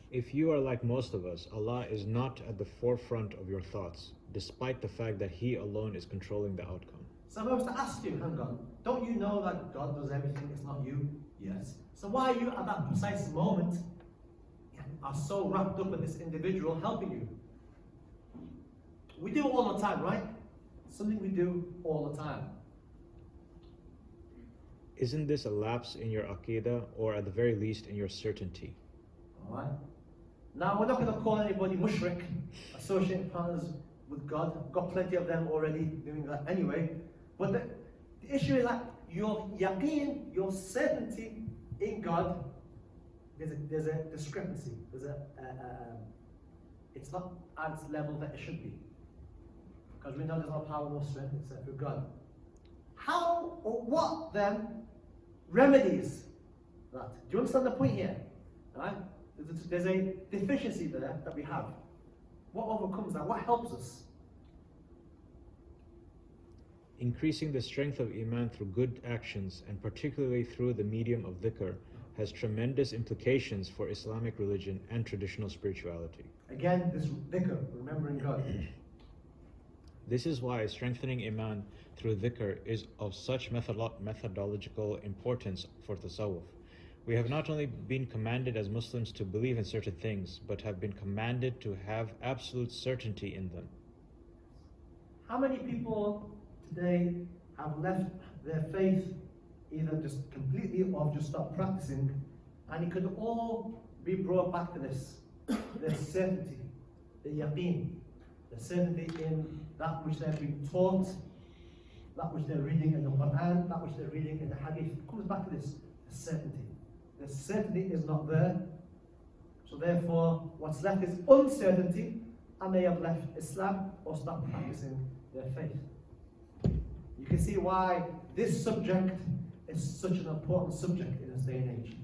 If you are like most of us, Allah is not at the forefront of your thoughts, despite the fact that He alone is controlling the outcome. So if I was to ask you, hang on, don't you know that God does everything, it's not you? Yes. So why are you at that precise moment are so wrapped up with this individual helping you? We do it all the time, right? Something we do all the time. Isn't this a lapse in your aqidah, or at the very least in your certainty? Alright? Now we're not going to call anybody mushrik, associating partners with God. I've got plenty of them already doing that anyway. But the issue is that your yaqeen, your certainty in God, there's a discrepancy. It's not at its level that it should be. Because we know there's no power, no strength except for God. How or what then remedies that? Do you understand the point here? Right? There's a deficiency there that we have. What overcomes that? What helps us? Increasing the strength of Iman through good actions, and particularly through the medium of dhikr, has tremendous implications for Islamic religion and traditional spirituality. Again, this dhikr, remembering God. This is why strengthening Iman through dhikr is of such methodological importance for tasawwuf. We have not only been commanded as Muslims to believe in certain things, but have been commanded to have absolute certainty in them. How many people today have left their faith either just completely or just stopped practicing, and it could all be brought back to this, the certainty, the yaqeen, the certainty in that which they're being taught, that which they're reading in the Quran, that which they're reading in the Hadith. It comes back to this, the certainty. The certainty is not there, so therefore what's left is uncertainty, and they have left Islam or stopped practicing their faith. You can see why this subject is such an important subject in this day and age.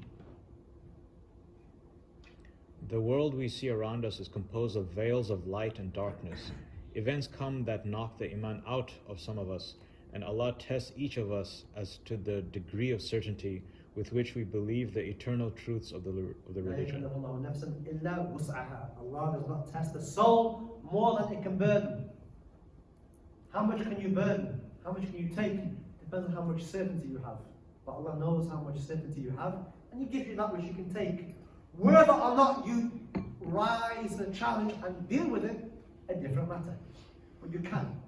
The world we see around us is composed of veils of light and darkness. Events come that knock the iman out of some of us, and Allah tests each of us as to the degree of certainty with which we believe the eternal truths of the religion. Allah does not test the soul more than it can burden. How much can you burden? How much can you take? Depends on how much certainty you have. But Allah knows how much certainty you have, and He gives you that which you can take. Whether or not you rise to the challenge and deal with it, a different matter. But you can.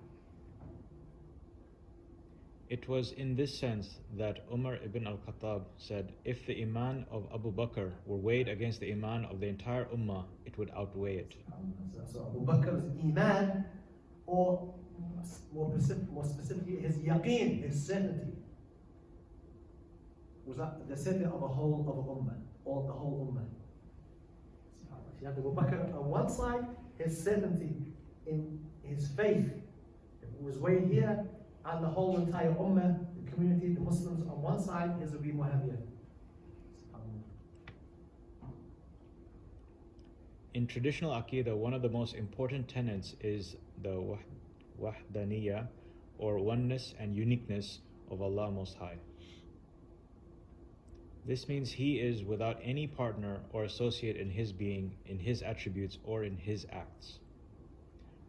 It was in this sense that Umar ibn al-Khattab said, if the iman of Abu Bakr were weighed against the iman of the entire ummah, it would outweigh it. So Abu Bakr's iman, or more specifically his yaqeen, his certainty, was that the certainty of a whole of a ummah, or the whole ummah. You have Abu Bakr on one side, his certainty in his faith, it was weighed here, and the whole entire ummah, the community, the Muslims on one side, his will be more heavier. In traditional Aqidah, one of the most important tenets is the wahdaniyya, or oneness and uniqueness of Allah Most High. This means He is without any partner or associate in His being, in His attributes, or in His acts.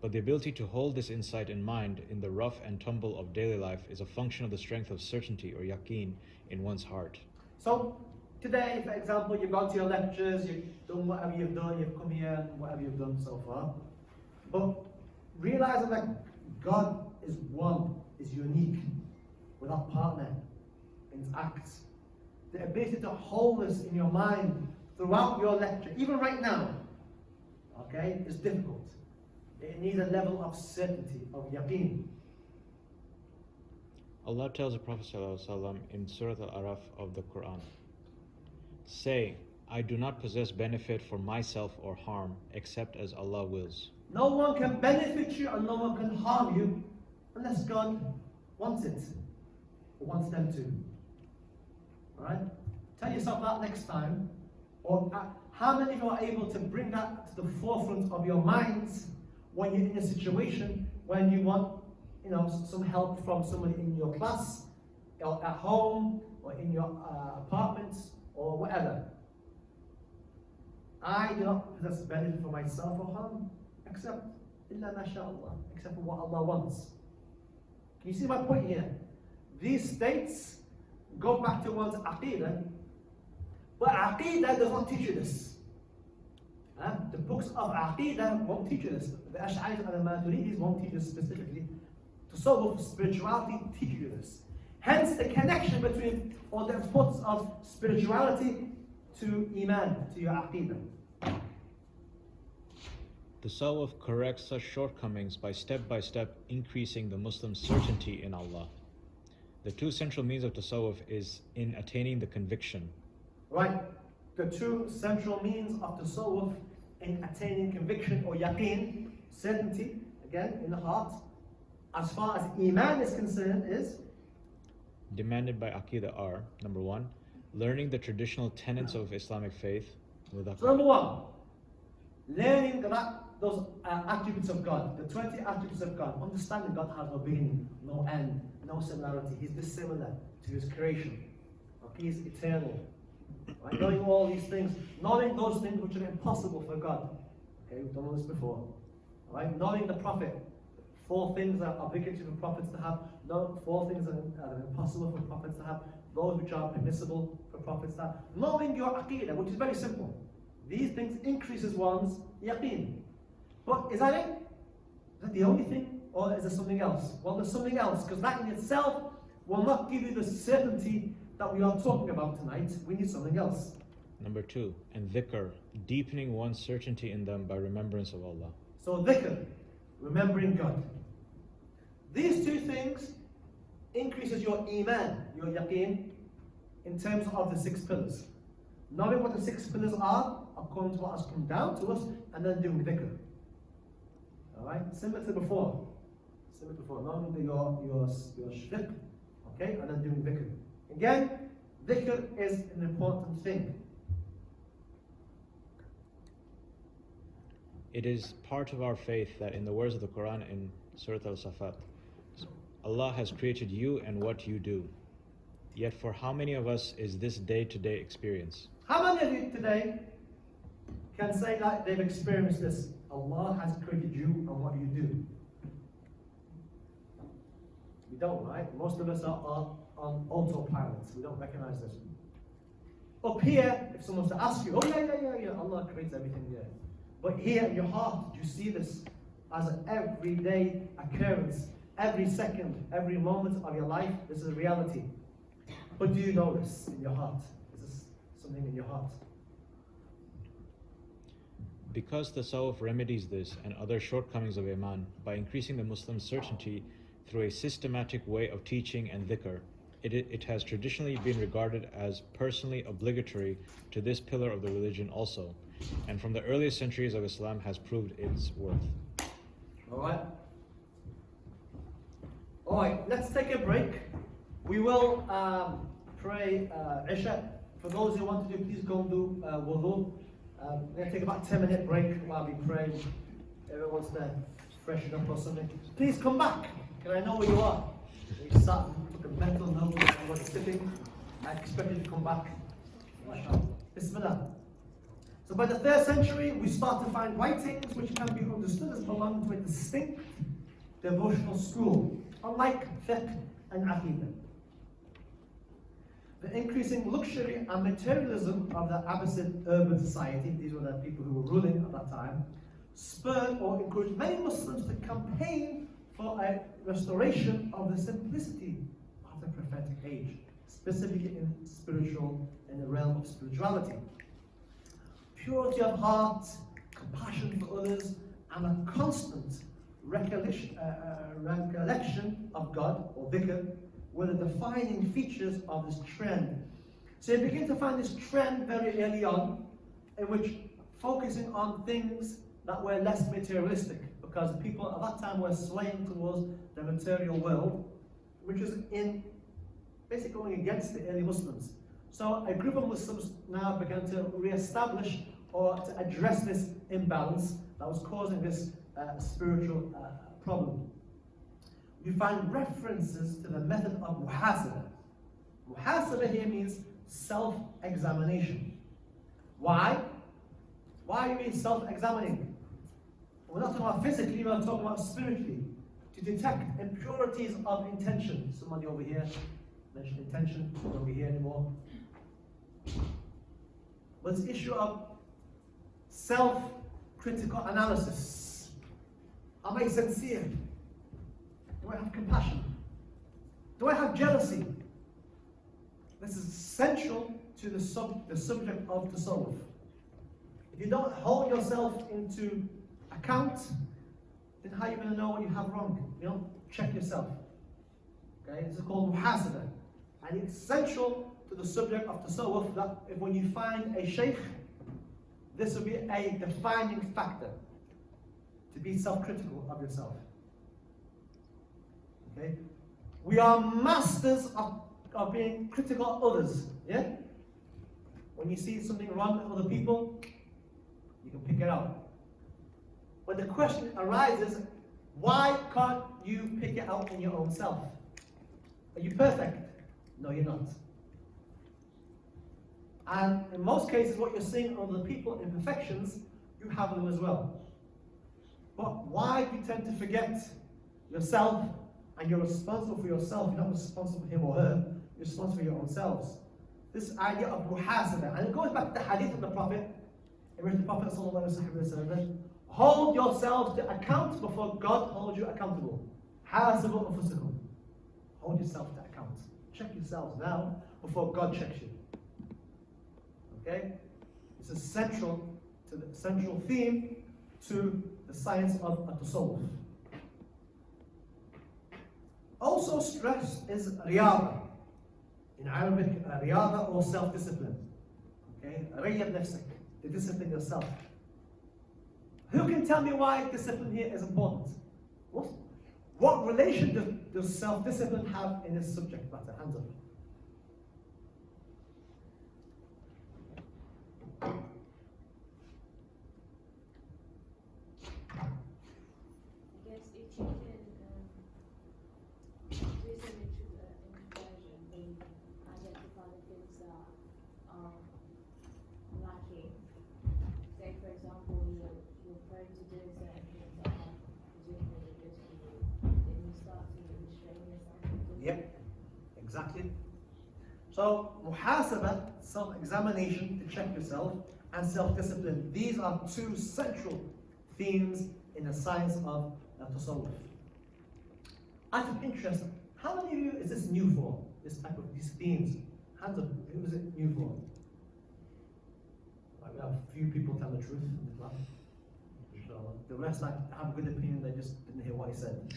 But the ability to hold this insight in mind in the rough and tumble of daily life is a function of the strength of certainty or yaqeen in one's heart. So, today, for example, you've gone to your lectures, you've done whatever you've done, you've come here, and whatever you've done so far. But realizing that God is one, is unique, without partner in His acts. The ability to hold this in your mind throughout your lecture, even right now, okay, is difficult. It needs a level of certainty, of yaqeen. Allah tells the Prophet ﷺ in Surah Al-Araf of the Quran, say, I do not possess benefit for myself or harm, except as Allah wills. No one can benefit you and no one can harm you unless God wants it, or wants them to. Alright? Tell yourself that next time. Or how many of you are able to bring that to the forefront of your minds when you're in a situation when you want, some help from somebody in your class, or at home, or in your apartments, or whatever. I do not possess benefit for myself or harm, except illa masha'Allah, except for what Allah wants. Can you see my point here? These states go back to one's aqidah, but aqidah does not teach you this. The books of aqidah won't teach you this. The Ash'aris and the Maturidis won't teach you specifically. Tasawwuf, spirituality, teach you this. Hence the connection between, or the importance of spirituality to iman, to your aqidah. Tasawwuf corrects such shortcomings by step increasing the Muslim's certainty in Allah. The two central means of Tasawwuf is in attaining the conviction. Right. The two central means of Tasawwuf in attaining conviction or yaqeen, certainty, again, in the heart, as far as iman is concerned, is demanded by Aqidah are, number one, learning the traditional tenets of Islamic faith. So number one, learning those attributes of God, the 20 attributes of God, understanding God has no beginning, no end, no similarity. He's dissimilar to His creation. Okay, He's eternal. Right? Knowing all these things, knowing those things which are impossible for God. Okay, we've done all this before. Right? Knowing the Prophet, 4 things that are obligatory for prophets to have, 4 things that are impossible for prophets to have, those which are permissible for prophets to have. Knowing your aqidah, which is very simple. These things increases one's yaqeen. But is that it? Is that the only thing? Or is there something else? Well, there's something else, because that in itself will not give you the certainty that we are talking about tonight. We need something else. Number 2, and dhikr, deepening one's certainty in them by remembrance of Allah. So dhikr, remembering God. These 2 things increases your iman, your yaqeen, in terms of the 6 pillars. Knowing what the 6 pillars are, according to what has come down to us, and then doing dhikr. Alright? Similar to before. Similar to before. Not only your shirk, okay, and then doing dhikr. Again, dhikr is an important thing. It is part of our faith that in the words of the Quran in Surah Al-Safat, Allah has created you and what you do. Yet for how many of us is this day-to-day experience? How many of you today can say that they've experienced this? Allah has created you and what you do. We don't, right? Most of us are on autopilot. We don't recognize this. Up here, if someone was to ask you, oh yeah, Allah creates everything there. But here in your heart, do you see this as an everyday occurrence? Every second, every moment of your life, this is a reality. But do you know this in your heart? Is this something in your heart? Because the Tasawwuf remedies this and other shortcomings of Iman by increasing the Muslim's certainty through a systematic way of teaching and dhikr, it has traditionally been regarded as personally obligatory to this pillar of the religion also, and from the earliest centuries of Islam has proved its worth. Alright, let's take a break. We will pray Isha. For those who want to do, please go and do wudu. We're going to take about a 10-minute break while we pray. Everyone wants to freshen up or something. Please come back. Can I know where you are? You sat, took a mental note, and was sitting. I expect you to come back. Bismillah. So by the 3rd century, we start to find writings which can be understood as belonging to a distinct devotional school, unlike fiqh and aqidah. The increasing luxury and materialism of the Abbasid urban society, these were the people who were ruling at that time, spurred or encouraged many Muslims to campaign for a restoration of the simplicity of the prophetic age, specifically in the realm of spirituality. Purity of heart, compassion for others, and a constant recollection of God, or dhikr, were the defining features of this trend. So you begin to find this trend very early on, in which focusing on things that were less materialistic, because people at that time were swaying towards the material world, which is basically going against the early Muslims. So a group of Muslims now began to re-establish or to address this imbalance that was causing this spiritual problem. We find references to the method of muhasabah. Muhasabah here means self-examination. Why? Why do you mean self-examining? We're not talking about physically, we're talking about spiritually. To detect impurities of intention. Somebody over here mentioned intention, not over here anymore. But it's the issue of self-critical analysis. Am I sincere? Do I have compassion? Do I have jealousy? This is essential to the subject of tasawwuf. If you don't hold yourself into account, then how are you going to know what you have wrong? You don't check yourself. Okay, this is called muhasabah. And it's essential to the subject of tasawwuf that if when you find a sheikh, this will be a defining factor to be self-critical of yourself. Okay? We are masters of being critical of others. Yeah? When you see something wrong with other people, you can pick it out. But the question arises, why can't you pick it out in your own self? Are you perfect? No, you're not. And in most cases, what you're seeing on other people, imperfections, you have them as well. But why do you tend to forget yourself? And you're responsible for yourself, you're not responsible for him or her, you're responsible for your own selves. This idea of muhasabah, and it goes back to the hadith of the Prophet, in which the Prophet said, hold yourselves to account before God holds you accountable. Hasabu anfusakum. Hold yourself to account. Check yourselves now before God checks you. Okay? This is central to the central theme to the science of tasawwuf. Also stressed is riyada. In Arabic, riyada or self-discipline. Okay? Rayyad nafsak. To discipline yourself. Who can tell me why discipline here is important? What relation does self-discipline have in this subject matter? Hands up. I guess if you can reason into the introversion, then identify the things that are lacking. Say, for example, you're prone to doing certain things that are presumably good for you, then you start to restrain yourself. Yep, exactly. So, muhasabah, self-examination to check yourself, and self-discipline. These are two central themes in the science of tasawwuf. Out of interest, how many of you is this new for? This type of these themes? Hands up, who is it new for? Right, we have a few people tell the truth in the class. Inshallah. The rest have a good opinion, they just didn't hear what he said.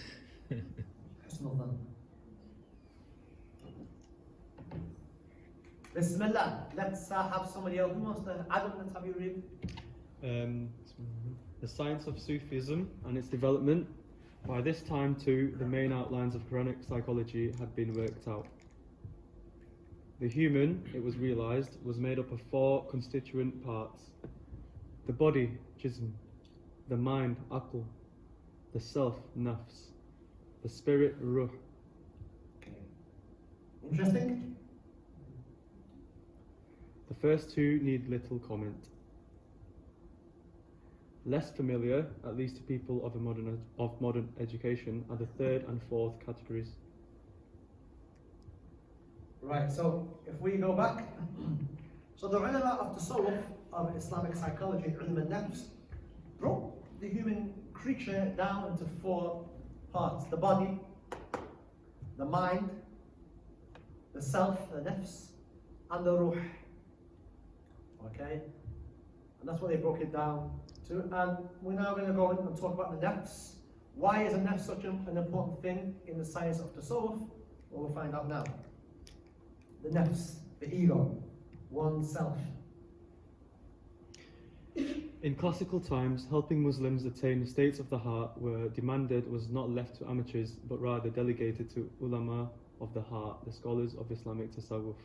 Husnul dhann. Bismillah. Let's have somebody else who wants to. Adam, let's have you read. The science of Sufism and its development. By this time too, the main outlines of Quranic psychology had been worked out. The human, it was realized, was made up of 4 constituent parts. The body, jism, the mind, aql, the self, nafs, the spirit, ruh. Okay. Interesting? The first 2 need little comment. Less familiar, at least to people of modern education, are the 3rd and 4th categories. Right, so if we go back, so the ulama of tasawwuf, of Islamic psychology, ilm al-nafs, broke the human creature down into 4 parts: the body, the mind, the self, the nafs, and the ruh. Okay? And that's what they broke it down to. And we're now going to go in and talk about the nafs. Why is a nafs such an important thing in the science of tasawwuf? Well, we'll find out now. The nafs, the ego, oneself. In classical times, helping Muslims attain the states of the heart were demanded was not left to amateurs, but rather delegated to ulama of the heart, the scholars of Islamic tasawwuf.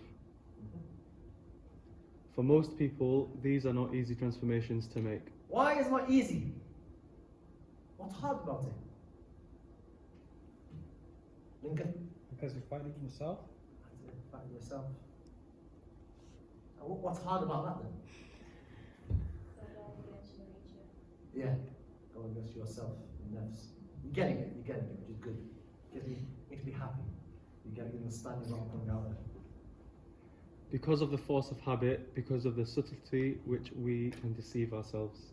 For most people, these are not easy transformations to make. Why is it not easy? What's hard about it? Lincoln? Because you're fighting yourself. That's it, fighting yourself. And what's hard about that then? Yeah, go against yourself, your nafs. You're getting it, which is good. Makes me happy. You get the understanding what I'm coming out of. Because of the force of habit, because of the subtlety which we can deceive ourselves.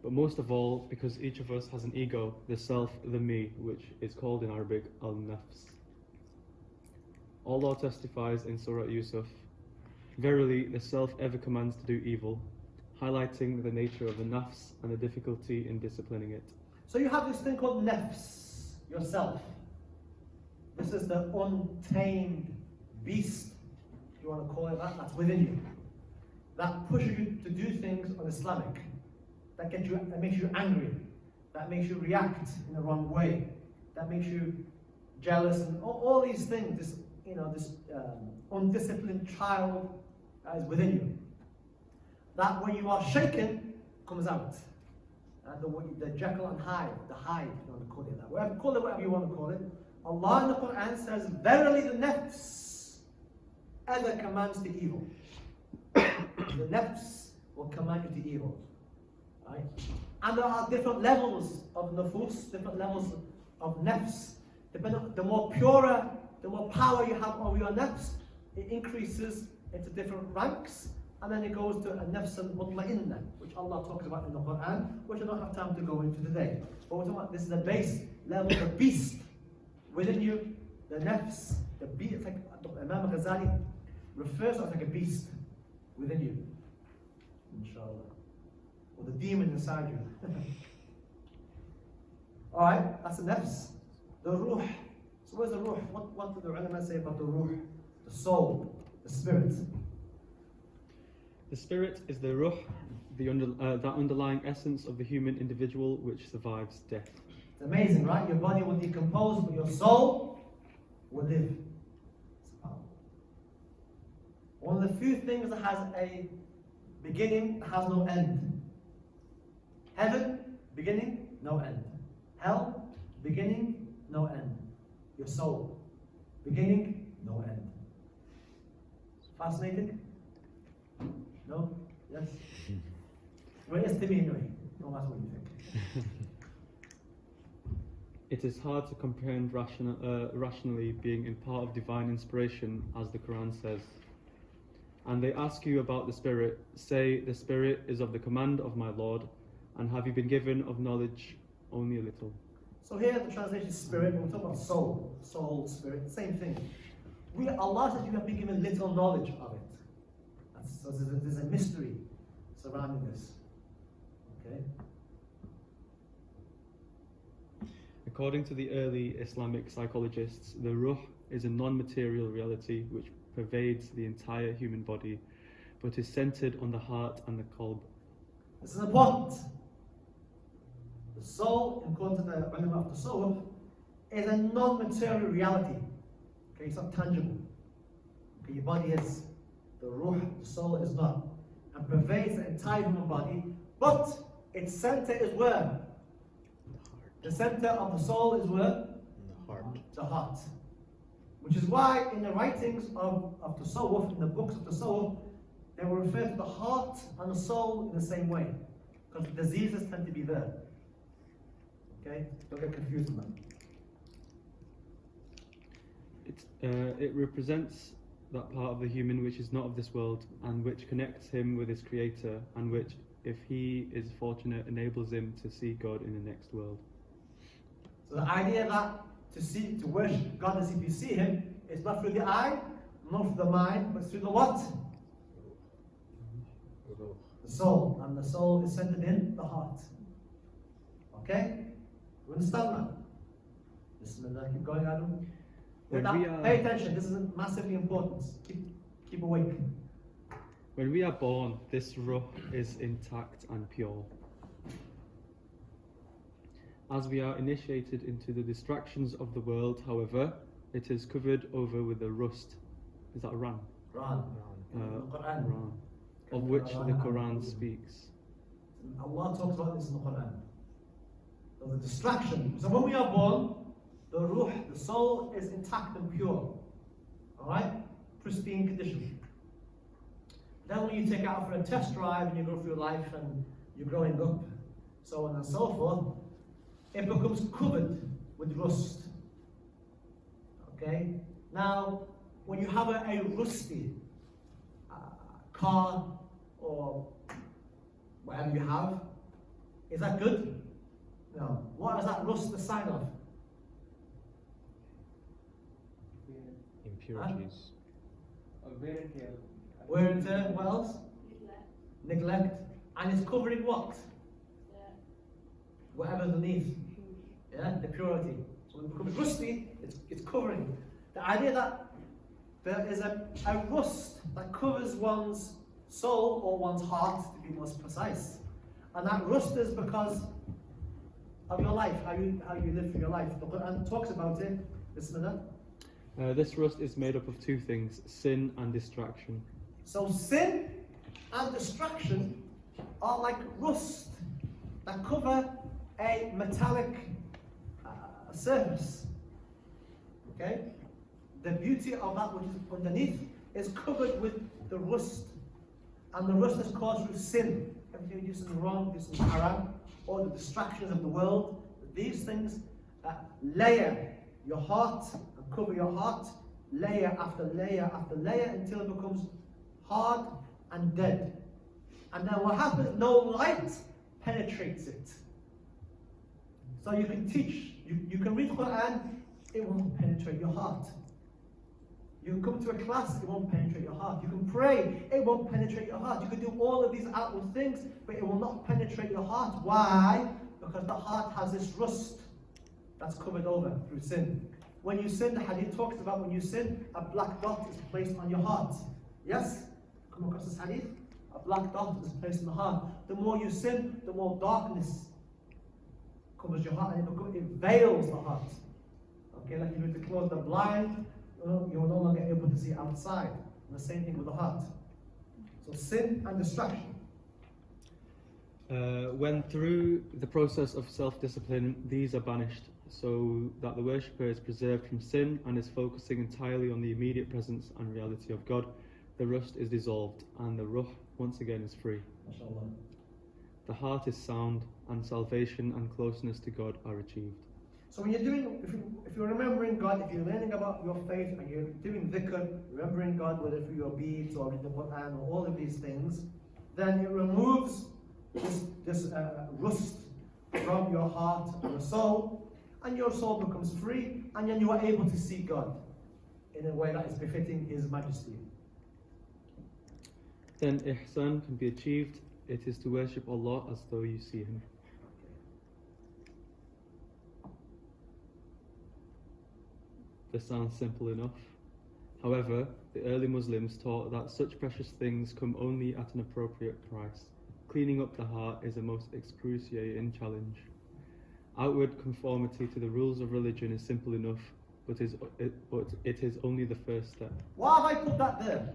But most of all, because each of us has an ego, the self, the me, which is called in Arabic al-nafs. Allah testifies in Surah Yusuf, "Verily, the self ever commands to do evil," highlighting the nature of the nafs and the difficulty in disciplining it. So you have this thing called nafs, yourself. This is the untamed beast, if you want to call it that, that's within you. That pushes you to do things un-Islamic. That makes you angry. That makes you react in the wrong way. That makes you jealous and all these things. This undisciplined child that is within you. That when you are shaken comes out. The Jekyll and Hyde, the Hyde, if you want to call it that. Call it whatever you want to call it. Allah in the Quran says, "Verily the nafs ever commands to evil." The nafs will command you to evil. Right? And there are different levels of nufus, different levels of nafs. The more purer, the more power you have over your nafs, it increases into different ranks, and then it goes to a nafs al-mutma'inna, which Allah talks about in the Quran, which I don't have time to go into today. But we're talking about this is the base level, the beast within you, the nafs, the beast. It's like Imam Ghazali refers to it as like a beast within you, inshallah. Or the demon inside you. Alright, that's the nafs. The ruh. So where's the ruh? What do the ulama say about the ruh? The soul, the spirit. The spirit is the ruh, that underlying essence of the human individual which survives death. It's amazing, right? Your body will decompose, but your soul will live. One of the few things that has a beginning that has no end. Heaven, beginning, no end. Hell, beginning, no end. Your soul, beginning, no end. Fascinating? No? Yes? Well, it's to me anyway. No matter what you think. It is hard to comprehend rationally being in part of divine inspiration, as the Quran says. And they ask you about the Spirit. Say, the Spirit is of the command of my Lord, and have you been given of knowledge only a little? So here the translation is spirit, when we talk about soul, spirit, same thing. Allah says you have been given little knowledge of it. So there's a mystery surrounding this. Okay? According to the early Islamic psychologists, the ruh is a non-material reality which pervades the entire human body, but is centered on the heart and the qalb. This is important. The soul, according to the ulama of the soul, is a non-material reality. Okay, it's not tangible. Okay, your body is. The ruh, the soul is not. And pervades the entire human body, but its center is where? The center of the soul is where? The heart. The heart. Which is why in the writings of the soul, in the books of the soul, they will refer to the heart and the soul in the same way. Because the diseases tend to be there. Okay? Don't get confused with them. It represents that part of the human which is not of this world, and which connects him with his creator, and which, if he is fortunate, enables him to see God in the next world. So the idea that to worship God as if you see him is not through the eye, not through the mind, but through the what? The soul. And the soul is centered in the heart. Okay? You understand that? Listen, keep going, Adam. Pay attention, this is massively important. Keep awake. When we are born, this ruh is intact and pure. As we are initiated into the distractions of the world, however, it is covered over with a rust. Is that ran? Ran. Ran. Of which the Quran speaks. Allah talks about this in the Quran. So the distraction. So when we are born, the ruh, the soul, is intact and pure. Alright? Pristine condition. Then when you take it out for a test drive and you go through life and you're growing up, so on and so forth, it becomes covered with rust. Okay? Now, when you have a rusty car or whatever you have, is that good? No. What is that rust a sign of? Impurities. Wear and tear. What else? Neglect. And it's covering what? Whatever's underneath. Yeah, the purity. So when it becomes rusty, it's covering. The idea that there is a rust that covers one's soul or one's heart, to be most precise. And that rust is because of your life, how you live through your life. The Quran talks about it. Bismillah. This rust is made up of two things, sin and distraction. So sin and distraction are like rust that cover a metallic surface. Okay? The beauty of that which is underneath is covered with the rust. And the rust is caused through sin. Everything you do something wrong, do something haram, or the distractions of the world. These things layer your heart and cover your heart, layer after layer after layer, until it becomes hard and dead. And then what happens? No light penetrates it. So you can teach, you can read the Quran, it won't penetrate your heart. You can come to a class, it won't penetrate your heart. You can pray, it won't penetrate your heart. You can do all of these outward things, but it will not penetrate your heart. Why? Because the heart has this rust that's covered over through sin. When you sin, the hadith talks about when you sin, a black dot is placed on your heart. Yes? Come across this hadith? a black dot is placed in the heart. The more you sin, the more darkness covers your heart, and it veils the heart. Okay, like if you were to close the blind, you're no longer able to see outside. And the same thing with the heart. So sin and distraction. When through the process of self-discipline, these are banished, so that the worshipper is preserved from sin and is focusing entirely on the immediate presence and reality of God, the rust is dissolved and the ruh once again is free. MashaAllah. The heart is sound and salvation and closeness to God are achieved. So when you're doing, if you're remembering God, if you're learning about your faith and you're doing dhikr, remembering God, whether through your beads or reading the Quran or all of these things, then it removes this rust from your heart and your soul, and your soul becomes free, and then you are able to see God in a way that is befitting His Majesty. Then ihsan can be achieved. It is to worship Allah as though you see Him. This sounds simple enough. However, the early Muslims taught that such precious things come only at an appropriate price. Cleaning up the heart is a most excruciating challenge. Outward conformity to the rules of religion is simple enough, but it is only the first step. Why have I put that there?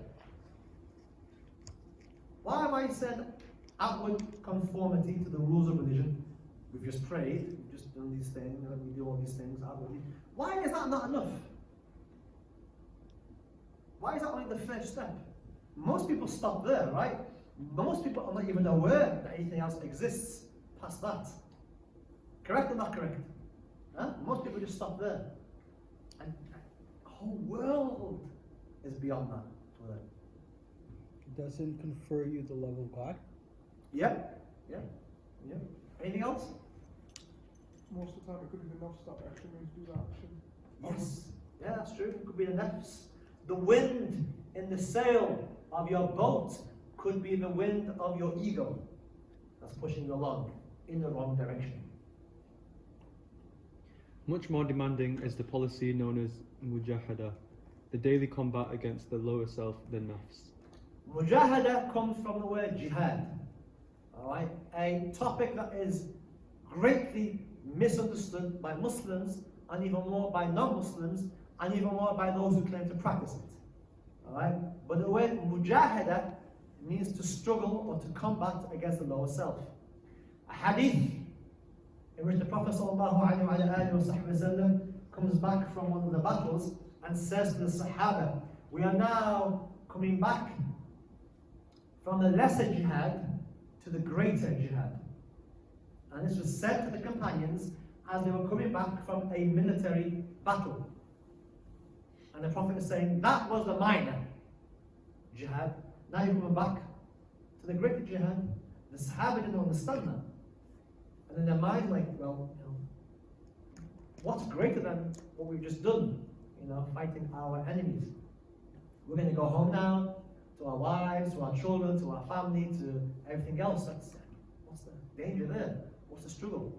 Why have I said outward conformity to the rules of religion? We've just prayed, we've just done these things, and we do all these things outwardly. Why is that not enough? Why is that only the first step? Most people stop there, right? Most people are not even aware that anything else exists past that. Correct or not correct? Huh? Most people just stop there. And the whole world is beyond that for them. Doesn't confer you the love of God? Yep. Anything else? Most of the time it could be the nafs that actually means do the action. Yes. Yeah, that's true. It could be the nafs. The wind in the sail of your boat could be the wind of your ego that's pushing you along in the wrong direction. Much more demanding is the policy known as mujahada, the daily combat against the lower self, the nafs. Mujahada comes from the word jihad. Alright? A topic that is greatly misunderstood by Muslims and even more by non-Muslims and even more by those who claim to practice it. Alright? But the word mujahada means to struggle or to combat against the lower self. A hadith in which the Prophet ﷺ comes back from one of the battles and says to the Sahaba, we are now coming back from the lesser jihad to the greater jihad. And this was said to the companions as they were coming back from a military battle. And the Prophet is saying, that was the minor jihad. Now you're coming back to the greater jihad. The Sahaba didn't understand that. And in their mind, like, well, what's greater than what we've just done? Fighting our enemies. We're going to go home now to our wives, to our children, to our family, to everything else. What's the danger there? What's the struggle?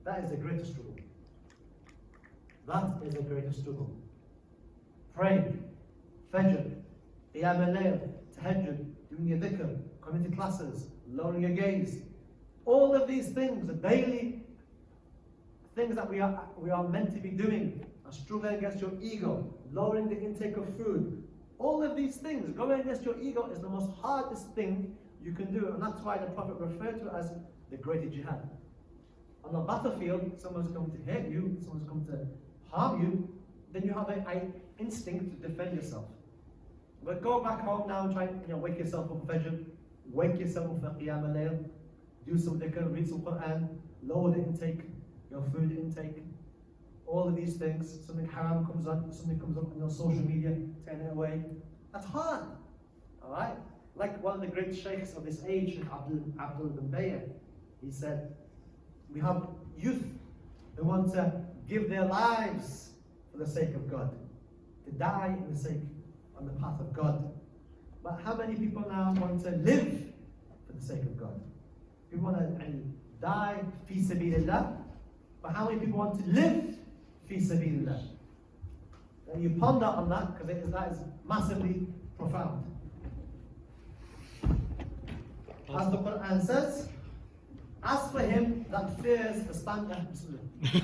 That is the greatest struggle. That is the greatest struggle. Praying, Fajr, Qiyam al-Layl, Tahajjud, doing your dhikr, coming to classes, lowering your gaze. All of these things, the daily things that we are meant to be doing, are struggling against your ego, lowering the intake of food. All of these things, going against your ego is the most hardest thing you can do, and that's why the Prophet referred to it as the greater jihad. On the battlefield, someone's going to hurt you, someone's going to harm you, then you have an instinct to defend yourself. But go back home now and try and wake yourself up for Fajr, wake yourself up for Qiyam al-Layl, do some dhikr, read some Quran, lower the intake, your food intake, all of these things. Something haram comes up, something comes up on your social media, turn it away. That's hard, alright? Like one of the great sheikhs of this age, Sheikh Abdo bin Bayer, he said, we have youth who want to give their lives for the sake of God, to die in the sake, on the path of God. But how many people now want to live for the sake of God? People want to die fi sabilillah, but how many people want to live fi sabilillah? And you ponder on that because that is massively profound. As the Quran says, as for him that fears the standard.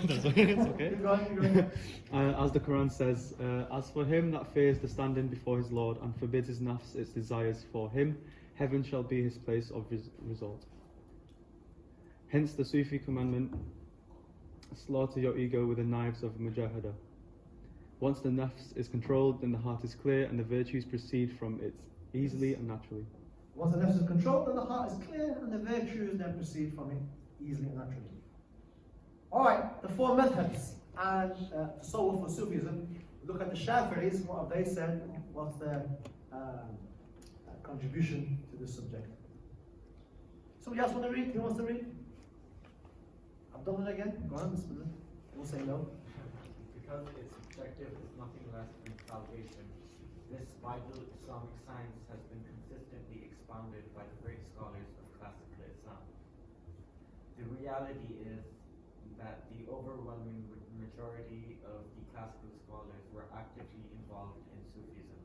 That's okay, it's okay. Keep going, keep going. As the Quran says, as for him that fears the standing before his Lord and forbids his nafs its desires for him, heaven shall be his place of resort. Hence the Sufi commandment, slaughter your ego with the knives of mujahada. Once the nafs is controlled, then the heart is clear and the virtues proceed from it easily and naturally. Once the nafs is controlled, then the heart is clear and the virtues then proceed from it easily and naturally. Alright, the four madhabs and tasawwuf or Sufism. Look at the Shafi'is, what have they said? What's their contribution to this subject? Somebody else want to read? Who wants to read? Abdullah again? Go on, bismillah. We'll say no. Because its objective is nothing less than salvation, this vital Islamic science has been consistently expounded by the great scholars of classical Islam. The reality is that the overwhelming majority of the classical scholars were actively involved in Sufism.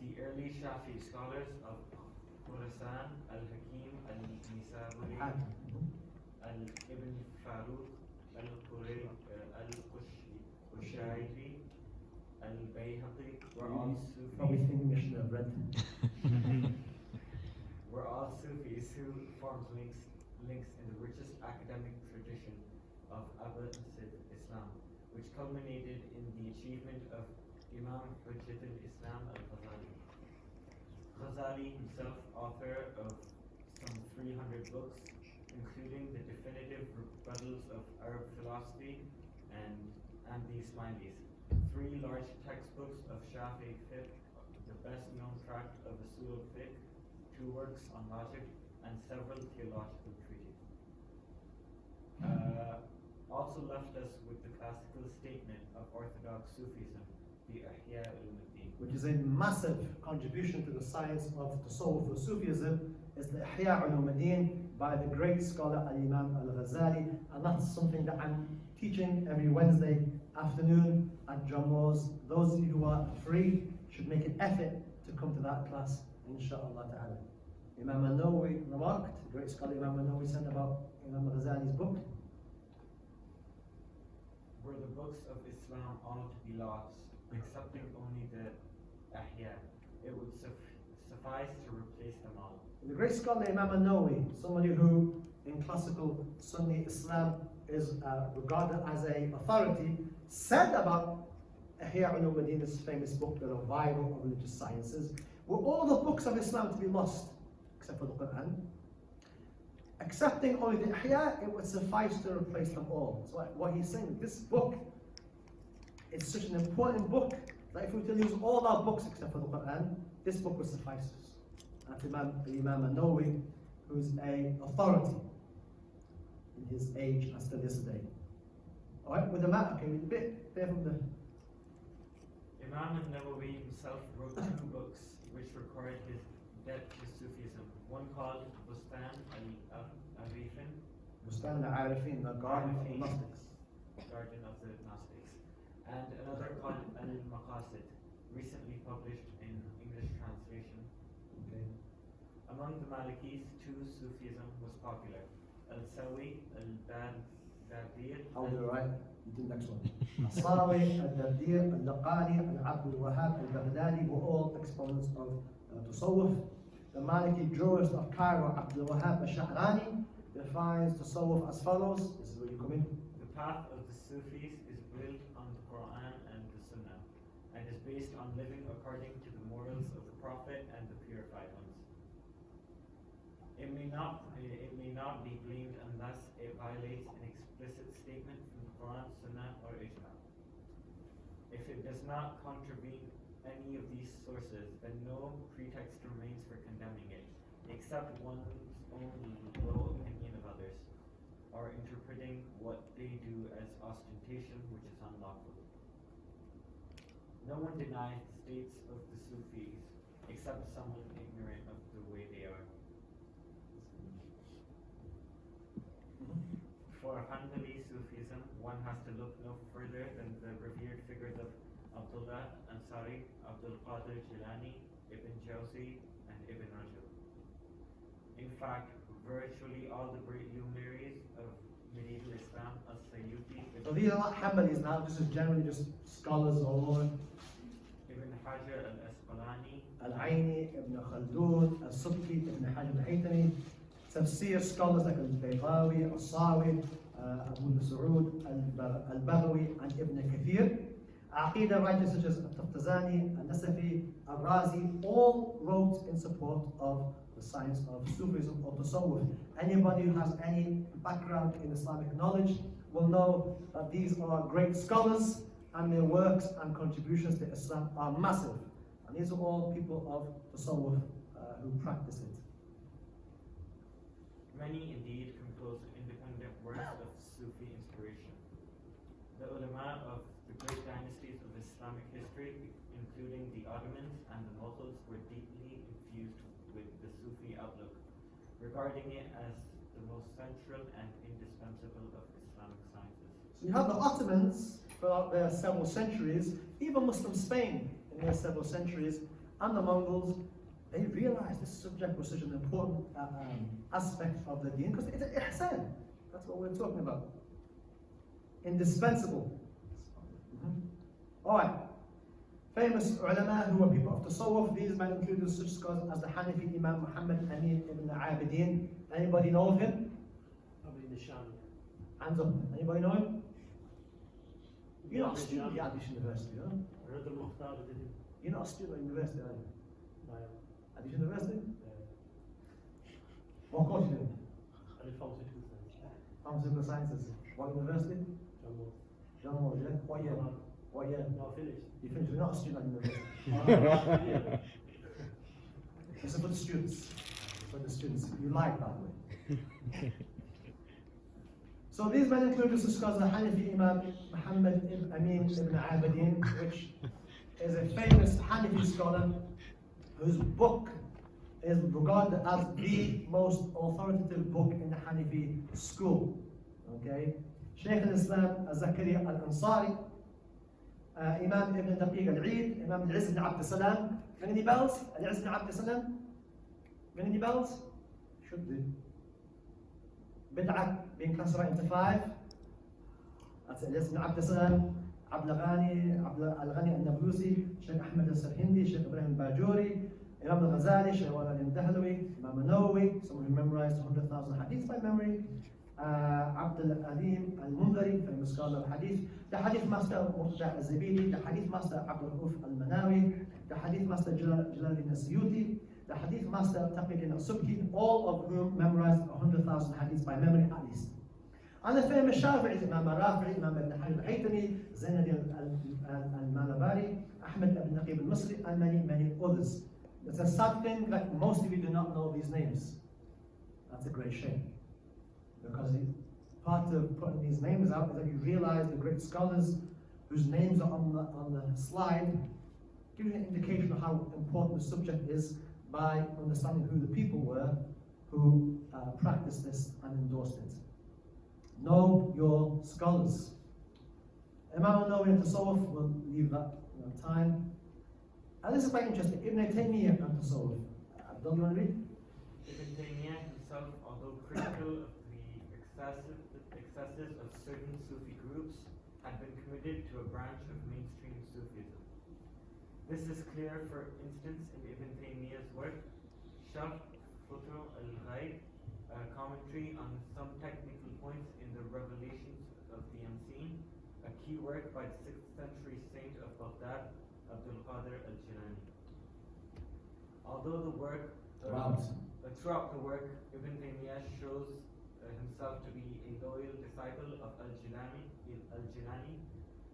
The early Shafi scholars of Khurasan, Al-Hakim, Al-Nisaburi, Al-Ibn Farouk, Al-Qushairi, Al-Bayhaqi were all Probably Sufis. thinking I should have read. Were all Sufis who formed links in the richest academic tradition of Abbasid Islam, which culminated in the achievement of Imam Hujjat al-Islam al-Ghazali. Ghazali himself, author of some 300 books, including the definitive rebuttals of Arab philosophy and the Ismailis, 3 large textbooks of Shafi'i fiqh, the best-known tract of Usul fiqh, 2 works on logic, and several theological treatises. Also left us with the classical statement of Orthodox Sufism, the Ihya al-Muddin. Which is a massive contribution to the science of Tasawwuf or Sufism, is the Ihya al-Muddin by the great scholar Al-Imam al-Ghazali, and that's something that I'm teaching every Wednesday afternoon at Jammos. Those of you who are free should make an effort to come to that class, inshaAllah ta'ala. Imam al-Nawawi remarked, the great scholar Imam al-Nawawi said about Imam al-Ghazali's book, Were the books of Islam all to be lost, accepting only the Ihya, it would suffice to replace them all. the great scholar Imam al-Nawawi, somebody who in classical Sunni Islam is regarded as an authority, said about Ihya al-Muddin, this famous book, the revival of religious sciences, were all the books of Islam to be lost, except for the Quran. Accepting only the Ihya, it would suffice to replace them all. So what he's saying, this book is such an important book that if we were to lose all our books except for the Quran, this book would suffice us. That's Imam al-Nawawi, who's an authority in his age and still this day. Alright, with the map, okay, a bit there from the... Imam al-Nawawi himself wrote 2 books which record his debt to Sufism. One called Bustan al-Arifin, Bustan al-Arifin, the Garden of the Gnostics. Garden of the Gnostics, and another called Al-Maqasid, recently published in English translation. Okay. Among the Malikis, 2 Sufism was popular: Al-Sawi, Al-Dadir, How do I write? You do the next one. Al-Sawi, Al-Dadir, Al-Laqani, Al-Abdul Wahab, Al-Baghdadi were all exponents of Tasawwuf. The Maliki jurist of Cairo, Abdul Wahab al-Sha'rani, defines Tasawwuf as follows. This is where you come in. The path of the Sufis is built on the Quran and the Sunnah, and is based on living according to the morals of the Prophet and the purified ones. It may not be blamed unless it violates an explicit statement from the Quran, Sunnah, or Ijma. If it does not contravene any of these sources, then no pretext remains for condemning it, except one's own low opinion of others, or interpreting what they do as ostentation, which is unlawful. No one denies the states of the Sufis, except someone ignorant of the way they are. For Hanbali Sufism, one has to look no further than the revered figures of Abdullah Ansari, Abdul Qadir Jilani, Ibn Jawzi, and Ibn Rajab. In fact, virtually all the great luminaries of medieval Islam, as-Sayyuti, So these are not Hanbalis now, this is generally just scholars all over. Ibn Hajar al-Asqalani, Al-Aini, Ibn Khaldun, Al-Subki, Ibn Hajar al-Haytami, tafsir scholars like Al-Baydawi, Al-Sawi, Abu Mas'ud, Al-Baghawi, and Ibn Kathir. Aqidah writers such as Al-Taftazani, Al-Nasafi, Al-Razi, all wrote in support of the science of Sufism or Tasawwuf. Anybody who has any background in Islamic knowledge will know that these are great scholars and their works and contributions to Islam are massive. And these are all people of Tasawwuf who practice it. many indeed compose independent works of Sufi inspiration. The ulama of the great dynasties of Islamic history, including the Ottomans and the Mughals, were deeply infused with the Sufi outlook, regarding it as the most central and indispensable of Islamic sciences. So you have the Ottomans throughout their several centuries, even Muslim Spain in their several centuries, and the Mongols. They realized this subject was such an important aspect of the deen because it's ihsan. That's what we're talking about. Indispensable. All right. Famous ulama who were people of Tasawwuf. These men included such scholars as the Hanafi Imam Muhammad Amin ibn Abidin. Anybody know of him? Hands up. Anybody know him? You're not a student at Yadish University, huh? You're not a student at university, are you? At Yadish University? What course you doing? Pharmaceutical Sciences. What university? John Moore, yeah? What year? What year? No, finished. You finished, you're not a student at university. This is for the students. For the students. You like that way. So these men include the scholars the Hanafi Imam Muhammad Amin ibn Abidin, which is a famous Hanafi scholar whose book is regarded as the most authoritative book in the Hanafi school. Okay? Sheikh al-Islam Zakaria al-Ansari, Imam ibn Daqiq al-Eid, Imam al-Izz ibn Abd salam. Any bells? Al-Izz ibn Abd salam? Any bells? Should do. Bid'ah being classified into 5. That's Al-Izz ibn Abd salam, Abd al-Ghani, al-Nablusi, Sheikh Ahmed al-Sarhindi, Sheikh Ibrahim al-Bajuri, Imam al-Ghazali, Sheikh Wala al-Dahlawi, Imam al-Nawawi, someone who memorized 100,000 hadiths by memory, Abd al-Alim al-Mundari, famous scholar of hadith, the hadith master Murtada al-Zabidi, the hadith master Abd al-Uf al-Manawi, the hadith master Jalaluddin al-Suyuti, the hadith master Taqiyuddin al-Subki, all of whom memorized 100,000 hadiths by memory at least. And the famous Shafi'is, Imam al-Rafi'i, Imam ibn Hajar al-Haytami, Zainuddin al-Malabari, Ahmed ibn Naqib al-Misri, and many, many others. It's a sad thing that most of you do not know these names. That's a great shame. Because part of putting these names out is that you realize the great scholars whose names are on the slide give you an indication of how important the subject is by understanding who the people were who practiced this and endorsed it. Know your scholars. Imam al-Nawawi and Tasawwuf, we'll leave that time. And this is quite interesting. Ibn Taymiyyah and Tasawwuf. Don't you want to read? Ibn Taymiyyah himself, although critical of the excesses of certain Sufi groups, had been committed to a branch of mainstream Sufism. This is clear, for instance, in Ibn Taymiyyah's work, Sharh Futur al-Ghaib, a commentary on some technical points in the revelations of the unseen, a key work by the 6th century saint of Baghdad, Abdul Qadir al-Jilani. Although the work, throughout the work, Ibn Taymiyyah shows himself to be a loyal disciple of al-Jilani,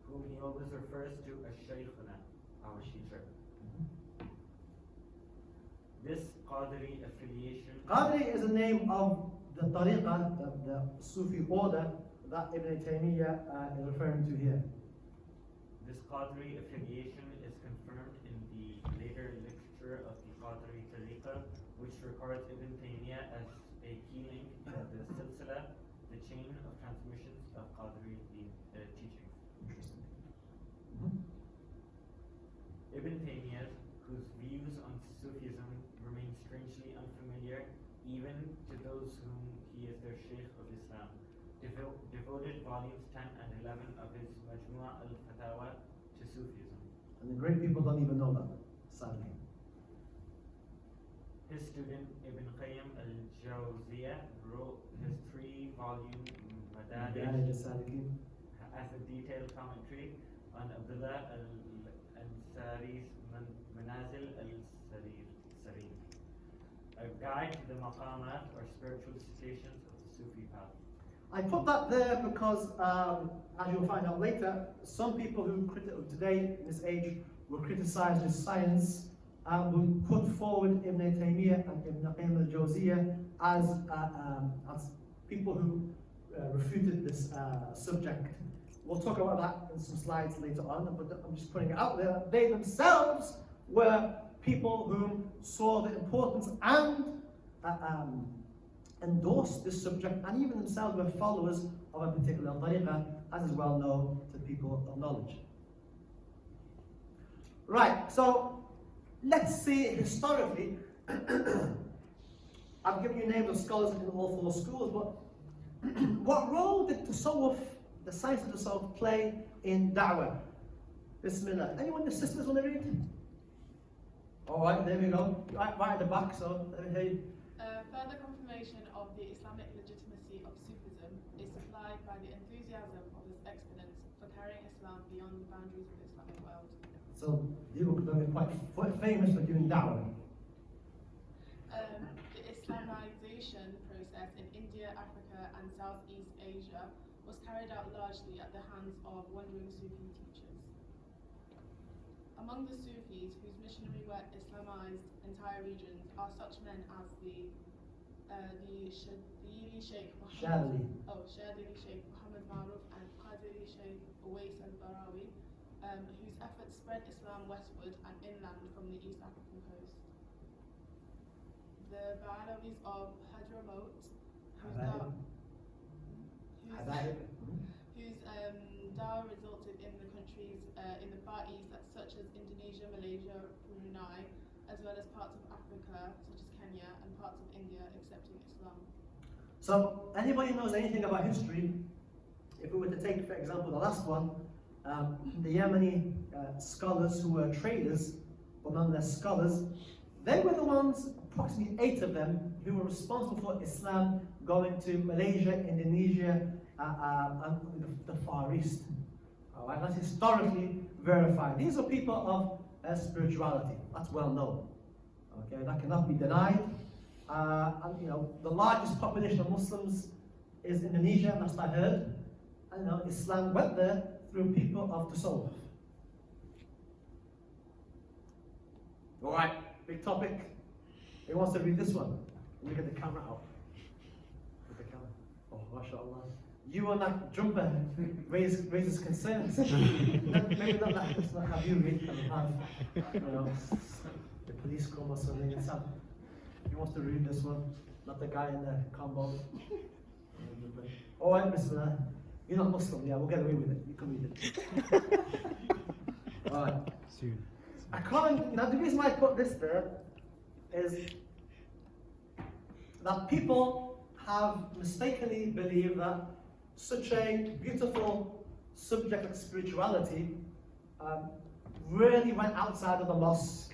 whom he always refers to as Shaykhuna, our teacher. This Qadiri affiliation. Qadiri is the name of the tariqah, the Sufi order that Ibn Taymiyyah is referring to here. This Qadiri affiliation is confirmed in the later literature of the Qadiri tariqah, which records Ibn Taymiyyah as a key link in the silsila, the chain of transmissions of Qadiri teachings. Interesting. Ibn Taymiyyah, whose views on Sufism remain devoted volumes 10 and 11 of his Majmua al-Fatawa to Sufism. And the great people don't even know that, sadly. His student Ibn Qayyim al-Jawziyah wrote his 3-volume Madhab as a detailed commentary on Abdullah al-Ansari's Manazil al-Sarir, a guide to the maqamat or spiritual stations of the Sufi path. I put that there because, as you'll find out later, some people who today, in this age, will criticize this science will put forward Ibn Taymiyyah and Ibn Qayyim al-Jawziyah as people who refuted this subject. We'll talk about that in some slides later on, but I'm just putting it out there. They themselves were people who saw the importance and endorsed this subject, and even themselves were followers of a particular tariqah, as is well known to people of knowledge. Right, so let's see historically. I've given you names of scholars in all 4 schools, but what role did Tasawwuf, the science of Tasawwuf, play in Da'wah? Bismillah. Anyone, the sisters want to read? Alright, there we go. Right at the back, so let me hear you. Further confirmation of the Islamic legitimacy of Sufism is supplied by the enthusiasm of its exponents for carrying Islam beyond the boundaries of the Islamic world. So you were quite famous for doing da'wah. The Islamization process in India, Africa, and Southeast Asia was carried out largely at the hands of wandering Sufi teachers. Among the Sufis whose missionary work Islamized entire regions are such men as the Shadili Sheikh Muhammad Maruf and Qadiri Sheikh Uwais al-Barawi, whose efforts spread Islam westward and inland from the East African coast. The Ba'alawis of Hadramaut, whose dawah resulted in the countries in the Far East, such as Indonesia, Malaysia, Brunei, as well as parts of Africa, such as Kenya, and parts of India, accepting Islam. So, anybody knows anything about history, if we were to take, for example, the last one, the Yemeni scholars who were traders, but nonetheless scholars, they were the ones, approximately 8 of them, who were responsible for Islam going to Malaysia, Indonesia, and the Far East. All right, that's historically verified. These are people of spirituality. That's well known. Okay, that cannot be denied. And the largest population of Muslims is Indonesia, that's what I heard. And Islam went there through people of Tasawwuf. All right, big topic. Who wants to read this one? Let me get the camera out. Get the camera. Oh, mashallah. You and that jumper raises concerns. Maybe not that. Let's not have you read and have, the police come or something. He wants to read this one, not the guy in the combo. All right, Bismillah. You're not Muslim, yeah, we'll get away with it. You can read it. All right. Soon. I can't. Now, the reason why I put this there is that people have mistakenly believed that such a beautiful subject like spirituality really went outside of the mosque,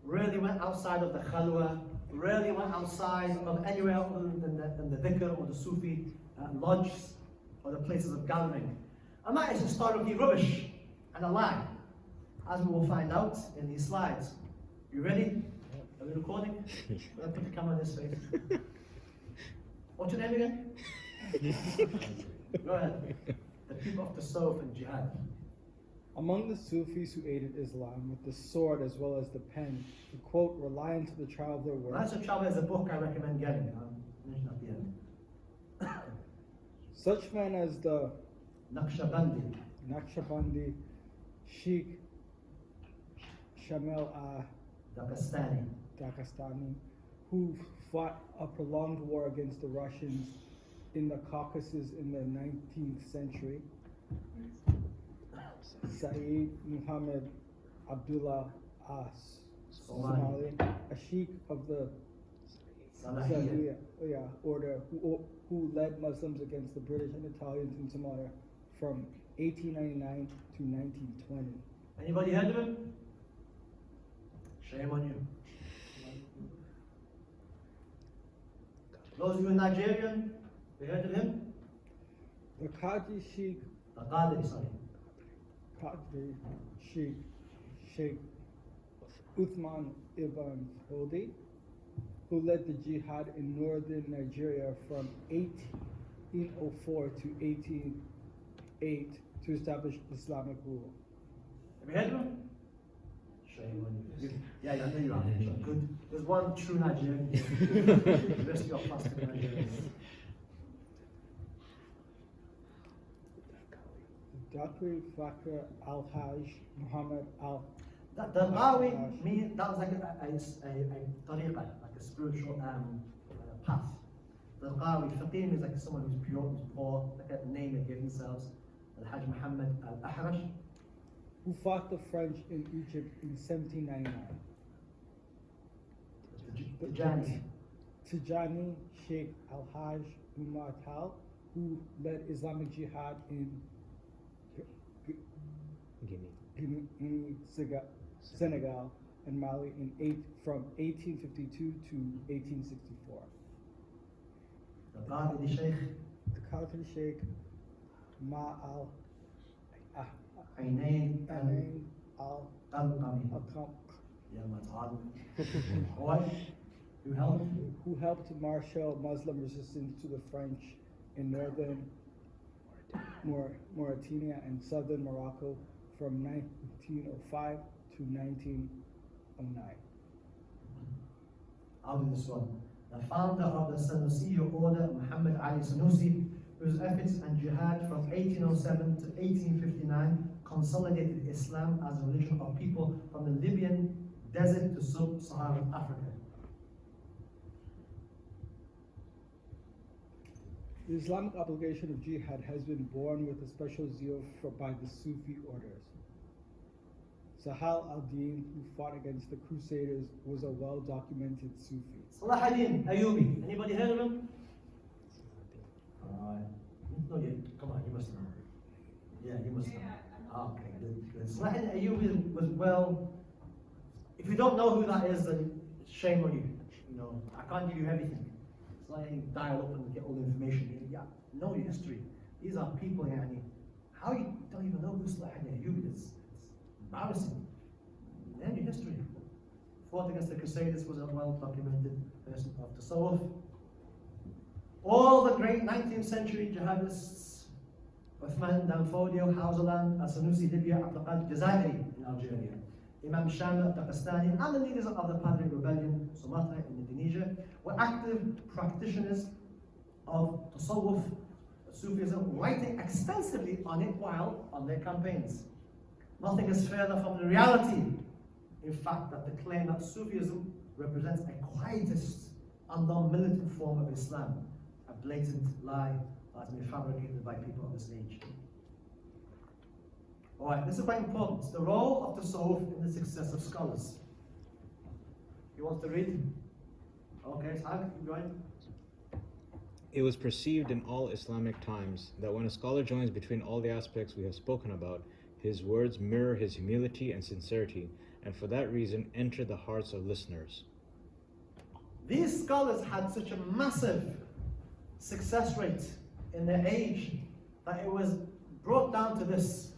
really went outside of the khalwa, really went outside of anywhere other than the dhikr or the Sufi lodges or the places of gathering. And that is historically rubbish and a lie, as we will find out in these slides. You ready? Are we recording? I'll put the camera on this face. What's your name again? Go ahead. The people of the Tasawwuf and Jihad. Among the Sufis who aided Islam with the sword as well as the pen, to quote, rely on the trial of their work. Reliance of Travel is a book I recommend getting. I'll mention at the end. Such men as the Naqshbandi, Sheikh Shamil Daghestani, who fought a prolonged war against the Russians in the Caucasus in the 19th century. Saeed Muhammad Abdullah Somali, a sheikh of the Salahiyya. order who led Muslims against the British and Italians in Somalia from 1899 to 1920. Anybody heard of him? Shame on you. Those of you in Nigerian, you heard of him? The Qadri Sheikh The Qadri, sorry. Qadri Sheikh Uthman ibn Fodi, who led the jihad in northern Nigeria from 1804 to 1808 to establish Islamic rule. Have you heard of him? Shame on you. Yeah, I know you have. Good. There's one true Nigerian. The rest of you are plastic Nigerians. Dr. Fakr al-Hajj Muhammad al The Ghawi mean that was like a tariqah, like a spiritual path. The Ghawi, Faqih means like someone who's pure, who's poor, like a name they give themselves. Al-Hajj Muhammad al-Ahrash. who fought the French in Egypt in 1799. Tijani. Tijani Sheikh al-Hajj Umar Tal, who led Islamic Jihad in Guinea, Senegal, and Mali from 1852 to 1864. The Qadri Sheikh. The Qadri Sheikh Ma al Ainain al Qalqami. Yeah, that's hard. What? Who helped? marshal Muslim resistance to the French in northern Mauritania and southern Morocco from 1905 to 1909. I'll do this one. The founder of the Sanusi order, Muhammad Ali Sanusi, whose efforts and jihad from 1807 to 1859 consolidated Islam as a religion of people from the Libyan desert to sub-Saharan Africa. The Islamic obligation of jihad has been born with a special zeal by the Sufi orders. Sahal al-Din, who fought against the Crusaders, was a well-documented Sufi. Salah ad-Din Ayyubi. Anybody heard of him? No, come on, you must know. Yeah, you must know. Okay, good. Salah ad-Din Ayyubi was well. If you don't know who that is, then shame on you. You know, I can't give you everything. It's like you dial up and get all the information. Yeah, know your history. These are people, yani. How you don't even know who Salah ad-Din Ayyubi is? It's embarrassing. Learn your history. Fought against the Crusaders, was a well-documented person of Tasawwuf. All the great 19th century jihadists, Uthman, Danfodio, Hausaland, Al-Sanusi, Libya, Abdul Jazairi in Algeria, Imam Shamil, Pakistani, and the leaders of the Padri rebellion, Sumatra in Indonesia, were active practitioners of Tasawwuf, Sufism, writing extensively on it while on their campaigns. Nothing is further from the reality, in fact, that the claim that Sufism represents a quietist and non-militant form of Islam, a blatant lie that's been fabricated by people of this age. Alright, this is quite important. The role of Tasawwuf in the success of scholars. You want to read? Okay, so go ahead. It was perceived in all Islamic times that when a scholar joins between all the aspects we have spoken about, his words mirror his humility and sincerity, and for that reason enter the hearts of listeners. These scholars had such a massive success rate in their age that it was brought down to this,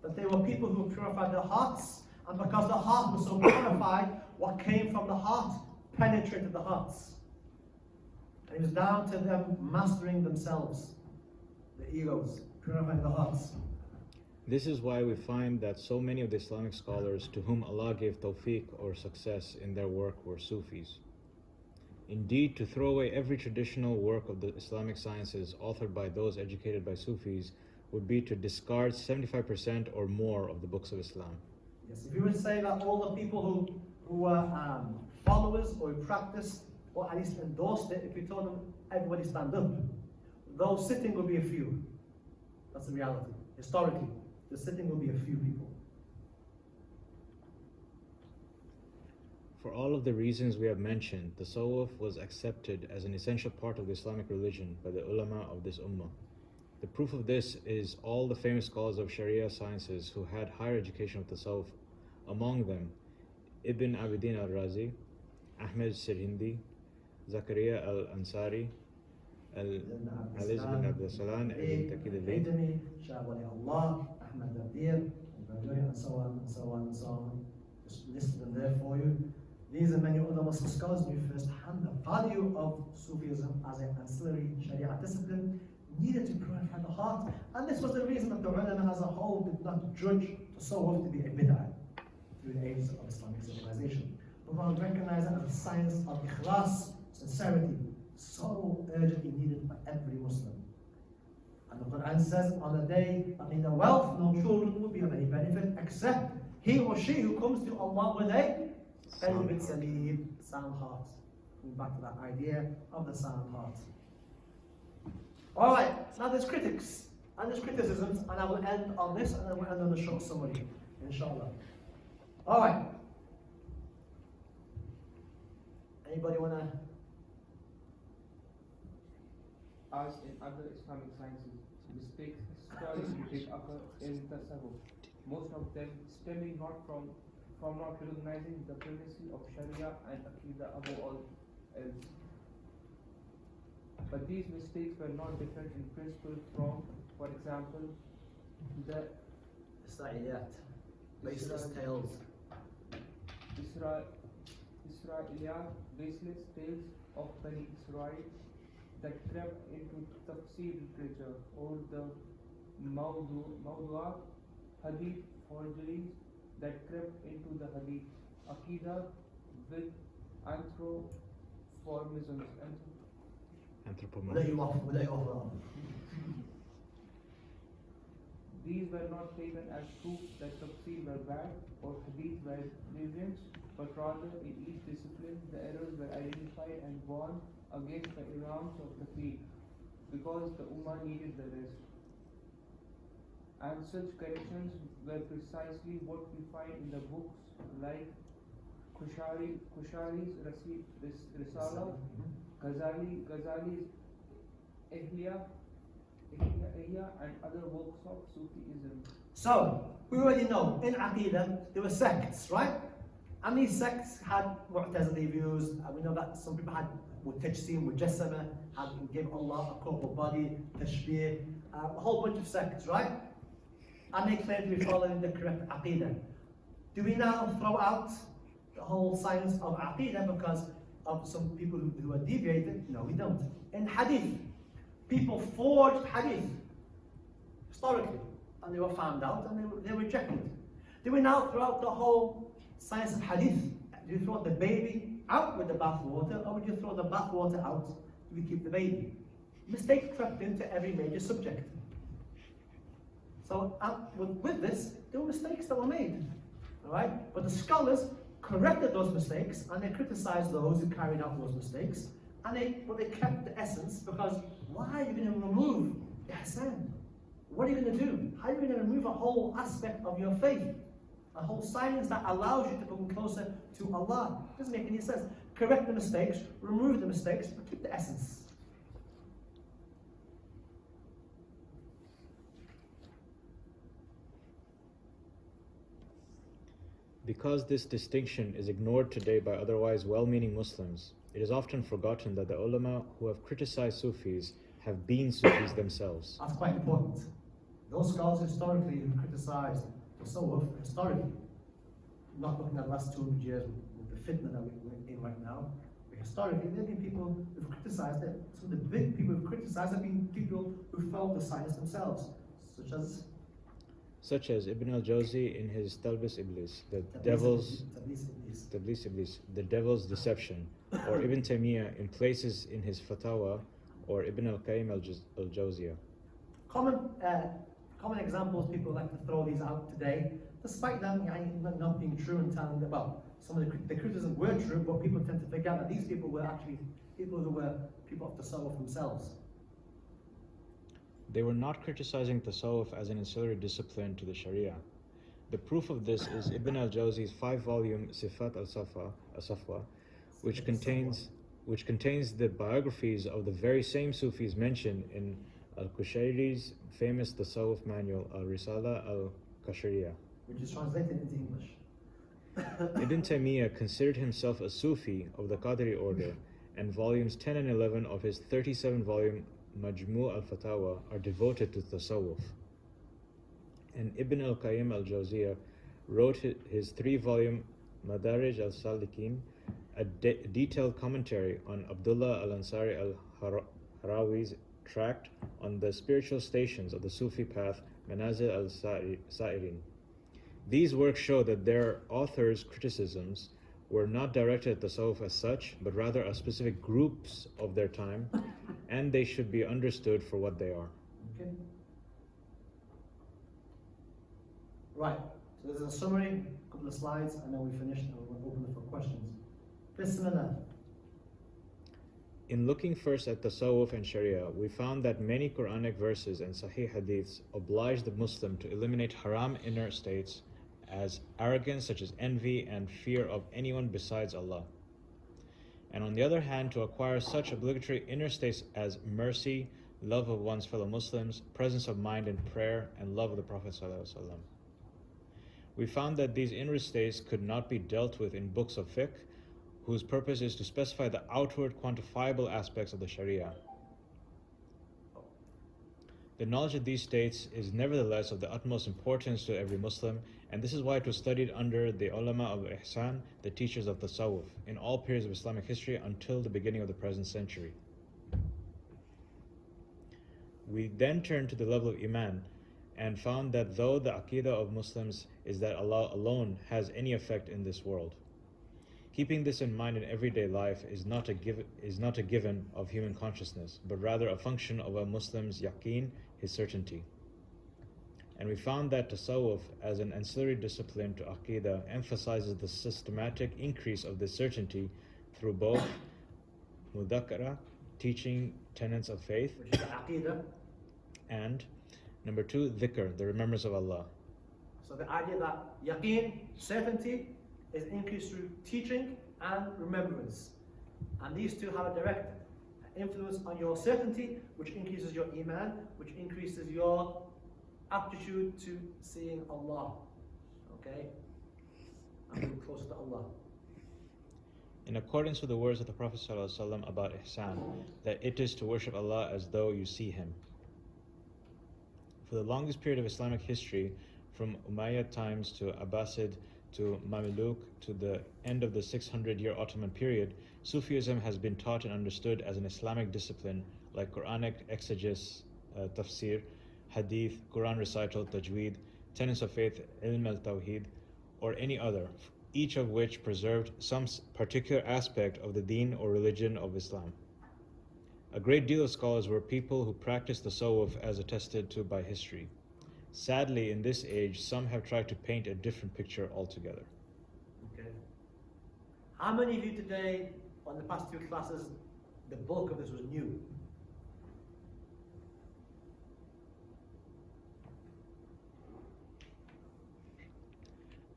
that they were people who purified their hearts, and because the heart was so purified, what came from the heart penetrated the hearts. And it was down to them mastering themselves, the egos, purifying the hearts. This is why we find that so many of the Islamic scholars to whom Allah gave tawfiq or success in their work were Sufis. Indeed, to throw away every traditional work of the Islamic sciences authored by those educated by Sufis would be to discard 75% or more of the books of Islam. Yes, if you would say that all the people who were followers or who practiced or at least endorsed it, if you told them everybody stand up, those sitting will be a few. That's the reality. Historically, the sitting will be a few people. For all of the reasons we have mentioned, the Tasawwuf was accepted as an essential part of the Islamic religion by the ulama of this ummah. The proof of this is all the famous scholars of Sharia sciences who had higher education of Tasawwuf, among them Ibn Abidin al-Razi, Ahmed Sirhindi, Zakaria al-Ansari, Aliz bin Abdul Salam, Ibn Taqid al-Layth. Al-Haythami, Shah Wali Allah, Ahmad Nadir, and so on and so on and so on. Just listed them there for you. These and many other Muslim scholars knew firsthand the value of Sufism as an ancillary Sharia discipline needed to purify the heart. And this was the reason that the ulama as a whole did not judge Tasawwuf to be a bid'ah through the ages of Islamic civilization, but rather recognize it as a science of ikhlas, sincerity, so urgently needed by every Muslim. And the Quran says, on the day that neither wealth nor children will be of any benefit except he or she who comes to Allah with a qalbun salim, sound heart. Coming back to that idea of the sound heart. Alright, now there's critics and there's criticisms, and I will end on this and then we'll end on the short summary, inshallah. Alright. Anybody wanna? As in other Islamic sciences, mistakes historically did occur in Tasawwuf, most of them stemming not from not recognizing the primacy of Sharia and Aqidah above all else. But these mistakes were not different in principle from, for example, the Israeliyat, baseless tales. Israeliyat, baseless tales of Bani Israel that crept into tafsir literature, or the mawdu'at, hadith forgeries that crept into the hadith, Aqidah with anthropomorphisms. These were not taken as proof that tafsir were bad or hadith were deviant, but rather in each discipline the errors were identified and warned against the imams of the field, because the ummah needed the rest. And such corrections were precisely what we find in the books like Kushari's Risala, Ghazali's Ihya, and other works of Sufism. So, we already know in Aqidah there were sects, right? And these sects had Mu'tazili views, and we know that some people had with Tajsim, with Jassama, had give Allah a corporal body, Tashbih, a whole bunch of sects, right? And they claim to be following the correct Aqidah. Do we now throw out the whole science of Aqidah because of some people who are deviated? No, we don't. In Hadith, people forged Hadith historically, and they were found out and they were rejected. Do we now throw out the whole science of Hadith? Do you throw the baby out with the bathwater, or would you throw the bathwater out? Do we keep the baby? Mistakes crept into every major subject. So with this, there were mistakes that were made, all right? But the scholars corrected those mistakes, and they criticized those who carried out those mistakes, and they kept the essence, because why are you going to remove ihsan? What are you going to do? How are you going to remove a whole aspect of your faith? A whole science that allows you to come closer to Allah. It doesn't make any sense. Correct the mistakes, remove the mistakes, but keep the essence. Because this distinction is ignored today by otherwise well-meaning Muslims, it is often forgotten that the ulama who have criticized Sufis have been Sufis themselves. That's quite important. Those scholars historically who criticized Tasawwuf, historically, not looking at the last 200 years with the fitna that we're in right now, but historically there have been people who've criticized it. Some of the big people who've criticized have been people who followed the science themselves, such as Ibn al-Jawzi in his Talbis Iblis, the devil's deception, or Ibn Taymiyyah in places in his Fatawa, or Ibn al-Qayyim al-Jawziyah. Common examples, people like to throw these out today, despite them not being true and telling them about some of the criticisms were true, but people tend to forget that these people were actually people who were people of Tasawwuf themselves. They were not criticizing Tasawwuf as an ancillary discipline to the Sharia. The proof of this is Ibn al-Jawzi's 5-volume Sifat al-Safwa, which contains the biographies of the very same Sufis mentioned in al-Qushayri's famous Tasawwuf manual, al-Risala al-Qashiriyah. Which is translated into English. Ibn Taymiyyah considered himself a Sufi of the Qadri order, and volumes 10 and 11 of his 37-volume Majmu' al-Fatawa are devoted to Tasawwuf. And Ibn al-Qayyim al-Jawziyah wrote his 3-volume Madarij al-Salikin, a detailed commentary on Abdullah al-Ansari al-Harawi's tract on the spiritual stations of the Sufi path, Manazil al-Sa'irin. These works show that their authors' criticisms were not directed at Tasawwuf as such, but rather at specific groups of their time, and they should be understood for what they are. Okay. Right, so this is a summary, a couple of slides, and then we finish and we'll open it for questions. Bismillah. In looking first at Tasawwuf and Sharia, we found that many Quranic verses and Sahih Hadiths oblige the Muslim to eliminate haram inner states as arrogance such as envy and fear of anyone besides Allah. And on the other hand, to acquire such obligatory inner states as mercy, love of one's fellow Muslims, presence of mind in prayer, and love of the Prophet ﷺ. We found that these inner states could not be dealt with in books of fiqh, whose purpose is to specify the outward quantifiable aspects of the Sharia. The knowledge of these states is nevertheless of the utmost importance to every Muslim, and this is why it was studied under the ulama of Ihsan, the teachers of Tasawwuf, in all periods of Islamic history until the beginning of the present century. We then turned to the level of Iman, and found that though the Aqidah of Muslims is that Allah alone has any effect in this world, keeping this in mind in everyday life is not a given of human consciousness, but rather a function of a Muslim's yaqeen, his certainty. And we found that Tasawwuf, as an ancillary discipline to Aqidah, emphasizes the systematic increase of this certainty through both mudhakara, teaching tenets of faith, Which is the Aqidah. and number 2, dhikr, the remembrance of Allah. So the idea that yaqeen, certainty, is increased through teaching and remembrance. And these two have a direct influence on your certainty, which increases your iman, which increases your aptitude to seeing Allah. Okay? And being closer to Allah. In accordance with the words of the Prophet ﷺ about ihsan, that it is to worship Allah as though you see Him. For the longest period of Islamic history, from Umayyad times to Abbasid to Mamluk to the end of the 600-year Ottoman period, Sufism has been taught and understood as an Islamic discipline like Quranic exegesis, tafsir, hadith, Quran recital, tajweed, tenets of faith, ilm al-tawheed, or any other, each of which preserved some particular aspect of the deen or religion of Islam. A great deal of scholars were people who practiced the tasawwuf as attested to by history. Sadly, in this age, some have tried to paint a different picture altogether. Okay. How many of you today, on the past 2 classes, the bulk of this was new?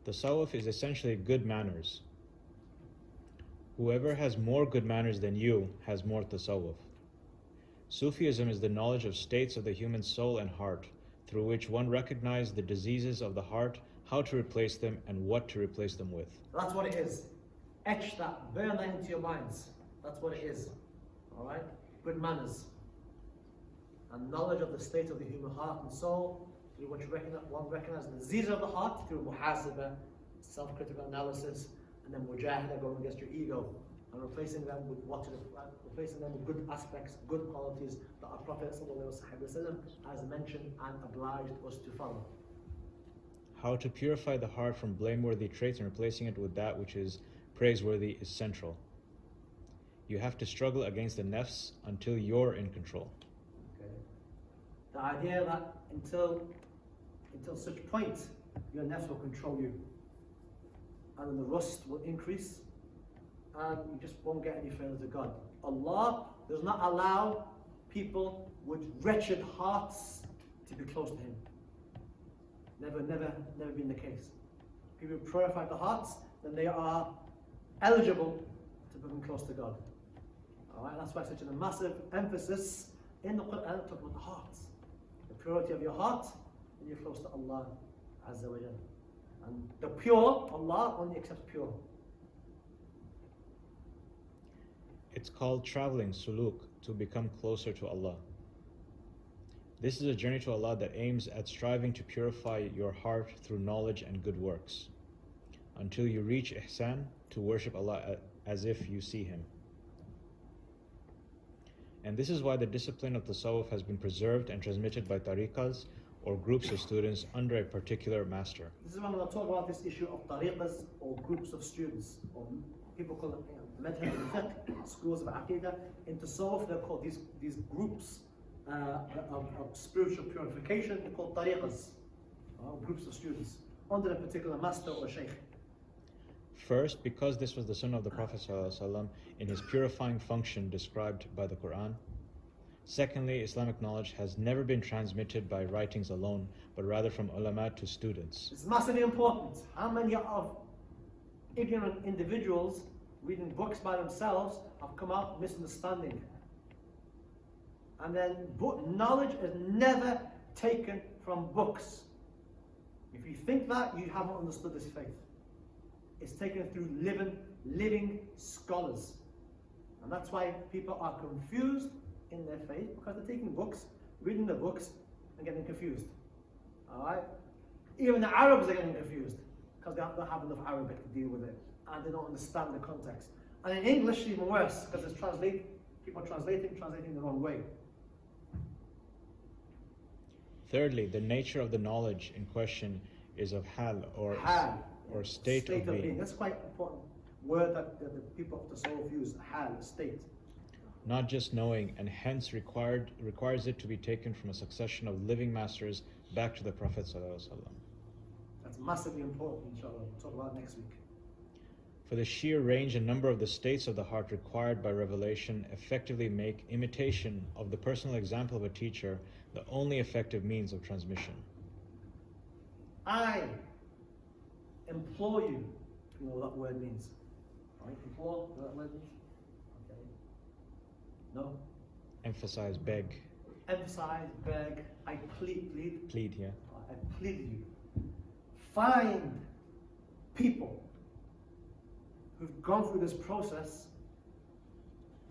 Tasawwuf is essentially good manners. Whoever has more good manners than you has more tasawwuf. Sufism is the knowledge of states of the human soul and heart, through which one recognizes the diseases of the heart, how to replace them, and what to replace them with. That's what it is. Etch that, burn that into your minds. That's what it is. Alright? Good manners. And knowledge of the state of the human heart and soul, through which one recognizes the diseases of the heart, through muhasabah, self-critical analysis, and then mujahada, going against your ego, and replacing them with good aspects, good qualities that our Prophet ﷺ has mentioned and obliged us to follow. How to purify the heart from blameworthy traits and replacing it with that which is praiseworthy is central. You have to struggle against the nafs until you're in control. Okay. The idea that until such point, your nafs will control you, and then the rust will increase, and you just won't get any further to God. Allah does not allow people with wretched hearts to be close to Him. Never been the case. People who purify the hearts, then they are eligible to become close to God. Alright, that's why such a massive emphasis in the Quran talking about the heart. The purity of your heart, and you're close to Allah Azza wa Jalla. And the pure, Allah only accepts pure. It's called traveling, suluk, to become closer to Allah. This is a journey to Allah that aims at striving to purify your heart through knowledge and good works, until you reach ihsan, to worship Allah as if you see Him. And this is why the discipline of tasawwuf has been preserved and transmitted by tariqas or groups of students under a particular master. This is when I'm going to talk about this issue of tariqas or groups of students, or people call it madhab and fiqh, schools of aqidah. In tasawwuf, they're called these groups of spiritual purification. They're called tariqas, groups of students under a particular master or sheikh. First, because this was the sunnah of the Prophet ﷺ in his purifying function described by the Quran. Secondly, Islamic knowledge has never been transmitted by writings alone, but rather from ulama to students. It's massively important. How many of ignorant individuals reading books by themselves have come out misunderstanding? And then knowledge is never taken from books. If you think that, you haven't understood this faith. It's taken through living scholars. And that's why people are confused in their faith, because they're taking books, reading the books, and getting confused. Alright? Even the Arabs are getting confused, because they don't have enough Arabic to deal with it, and they don't understand the context. And in English, even worse, because it's people translating the wrong way. Thirdly, the nature of the knowledge in question is of hal or state of being. That's quite an important word that the people of the soul use, hal, state. Not just knowing, and hence requires it to be taken from a succession of living masters back to the Prophet ﷺ. That's massively important, inshallah. We'll talk about it next week. For the sheer range and number of the states of the heart required by revelation effectively make imitation of the personal example of a teacher the only effective means of transmission. I implore you to know what that word means. Right? Implore, you know what that word means? Okay. No? Emphasize, beg. Emphasize, beg, I plead. Plead, yeah. I plead you. Find people who've gone through this process,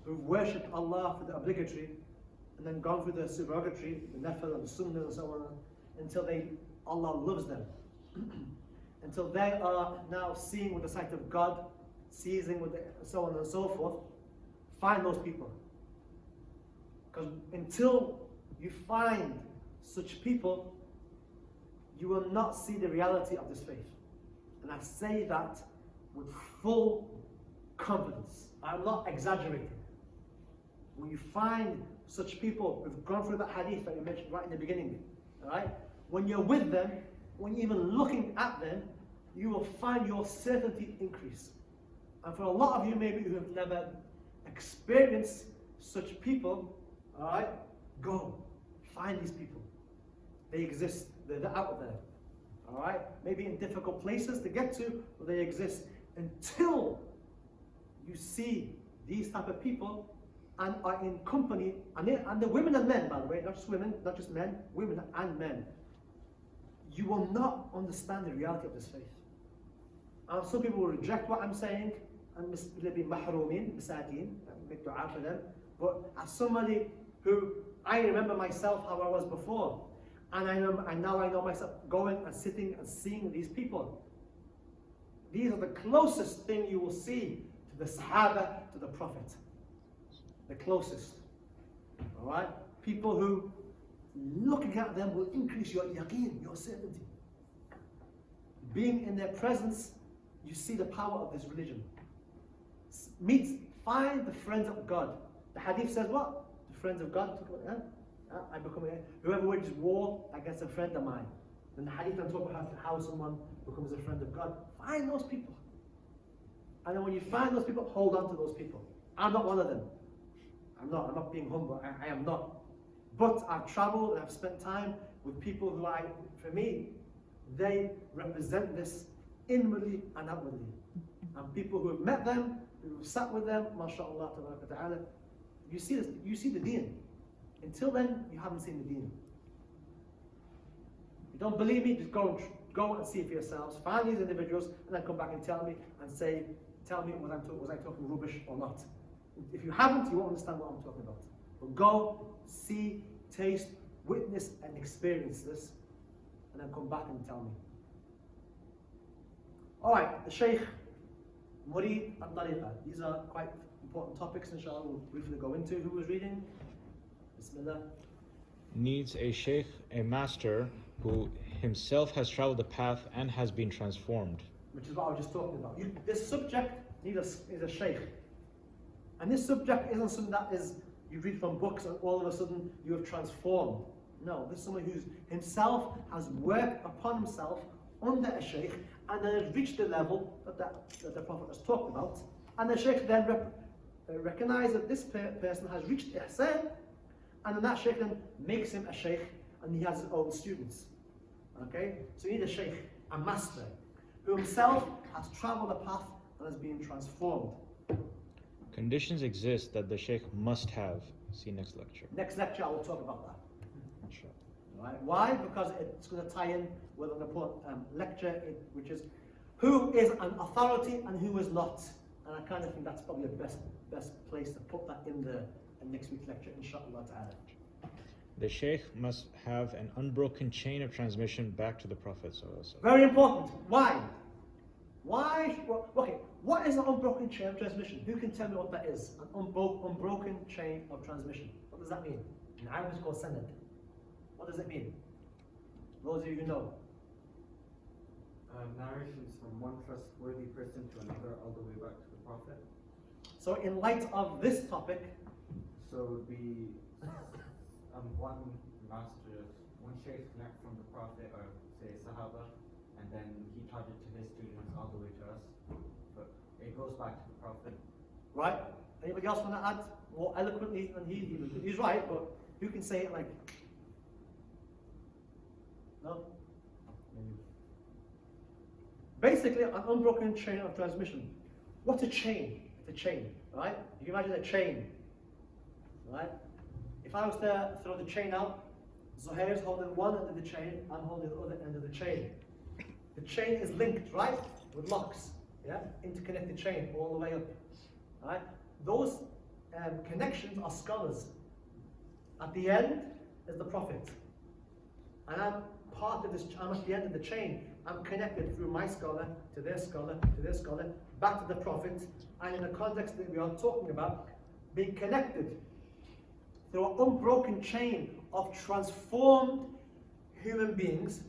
who've worshipped Allah for the obligatory, and then gone through the supererogatory, the nafil and the sunnah and so on, until Allah loves them. Until they are now seeing with the sight of God, seizing with so on and so forth. Find those people. Because until you find such people, you will not see the reality of this faith. And I say that with full confidence. I'm not exaggerating. When you find such people who've gone through that hadith that you mentioned right in the beginning, alright? When you're with them, when you're even looking at them, you will find your certainty increase. And for a lot of you maybe who have never experienced such people, alright, go, find these people. They exist, they're out there. Alright? Maybe in difficult places to get to, but they exist. Until you see these type of people and are in company, and the women and men, by the way, not just women, not just men, women and men, you will not understand the reality of this faith. And some people will reject what I'm saying, and they'll be mahrumin, masakin, make dua for them. But as somebody who, I remember myself how I was before, and now I know myself going and sitting and seeing these people. These are the closest thing you will see to the Sahaba, to the Prophet. The closest. Alright? People who, looking at them will increase your yaqeen, your certainty. Being in their presence, you see the power of this religion. Find the friends of God. The hadith says what? The friends of God. I become whoever wages war against a friend of mine. Then the hadith then talk about how someone becomes a friend of God. Find those people. And then when you find those people, hold on to those people. I'm not one of them. I'm not being humble. I am not. But I've traveled and I've spent time with people who for me, they represent this inwardly and outwardly. And people who have met them, who have sat with them, mashallah, ta'ala, you see this, you see the deen. Until then, you haven't seen the deen. You don't believe me? Just go and see for yourselves. Find these individuals, and then come back and tell me was I talking rubbish or not. If you haven't, you won't understand what I'm talking about. But go, see, taste, witness, and experience this, and then come back and tell me. All right, the Sheikh, Murid, and Tariqah. These are quite important topics, inshallah, we'll briefly go into. Who was reading? Bismillah. Needs a sheikh, a master, who himself has traveled the path and has been transformed. Which is what I was just talking about. This subject is a sheikh. And this subject isn't something that is you read from books and all of a sudden you have transformed. No, this is someone who himself has worked upon himself under a sheikh and then has reached the level that the Prophet has talked about. And the sheikh then recognizes that this person has reached ihsan, and then that sheikh then makes him a sheikh, and he has his own students. Okay? So you need a sheikh, a master, who himself has traveled a path and has been transformed. Conditions exist that the sheikh must have. See next lecture. Next lecture I will talk about that. Sure. Right? Why? Because it's going to tie in with an important lecture, which is who is an authority and who is not. And I kind of think that's probably the best place to put that in the next week's lecture, inshallah ta'ala. The sheikh must have an unbroken chain of transmission back to the Prophet. Very important. Why? Okay, what is an unbroken chain of transmission? Who can tell me what that is? An unbroken chain of transmission. What does that mean? In Arabic it's called sanad. What does it mean? Those of you who know. Narrations from one trustworthy person to another all the way back to the Prophet. So in light of this topic, so it would be one master, one sheikh learned from the Prophet, or say Sahaba, and then he taught it to his students all the way to us. But it goes back to the Prophet. right? Anybody else want to add more eloquently than he's right, but who can say it like? No? Basically, an unbroken chain of transmission. What's a chain? It's a chain, right? You can imagine a chain, right? If I was to throw the chain out, Zuhair is holding one end of the chain, I'm holding the other end of the chain. The chain is linked, right? With locks, yeah? Interconnected chain all the way up, right? Those connections are scholars. At the end is the Prophet. And I'm part of this, I'm at the end of the chain. I'm connected through my scholar, to their scholar, to their scholar, back to the Prophet. And in the context that we are talking about, being connected through an unbroken chain of transformed human beings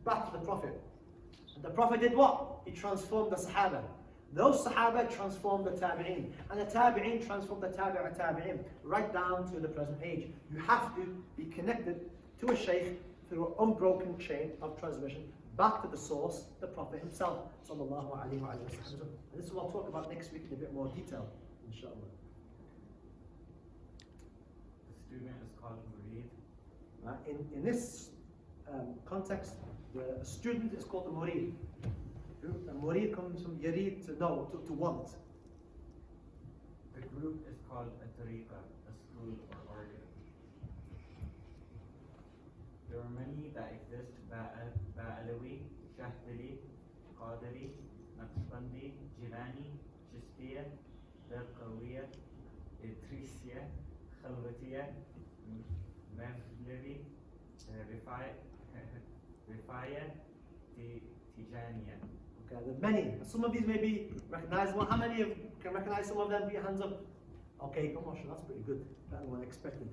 back to the Prophet. And the Prophet did what? He transformed the Sahaba. Those Sahaba transformed the Tabi'een. And the Tabi'een transformed the Tabi'een right down to the present age. You have to be connected to a Shaykh through an unbroken chain of transmission back to the source, the Prophet himself. Sallallahu alayhi wa sallam. And this is what I'll talk about next week in a bit more detail, inshallah. The student is called Murid. In this context, the student is called the Murid. The Murid comes from Yarid, to know, to want. The group is called a Tariqa, a school or organ. There are many that exist: Ba'alawi, Shahdili, Qadiri, Naqshbandi, Jilani, Chistiya, Darqawiya, Idrisiya, Khalwatiya, Mevlevi, Rifaya, Tijaniya. Okay, there are many. Some of these may be recognizable. How many of you can recognize some of them? Put your hands up. Okay, come on, that's pretty good. Better than what I expected.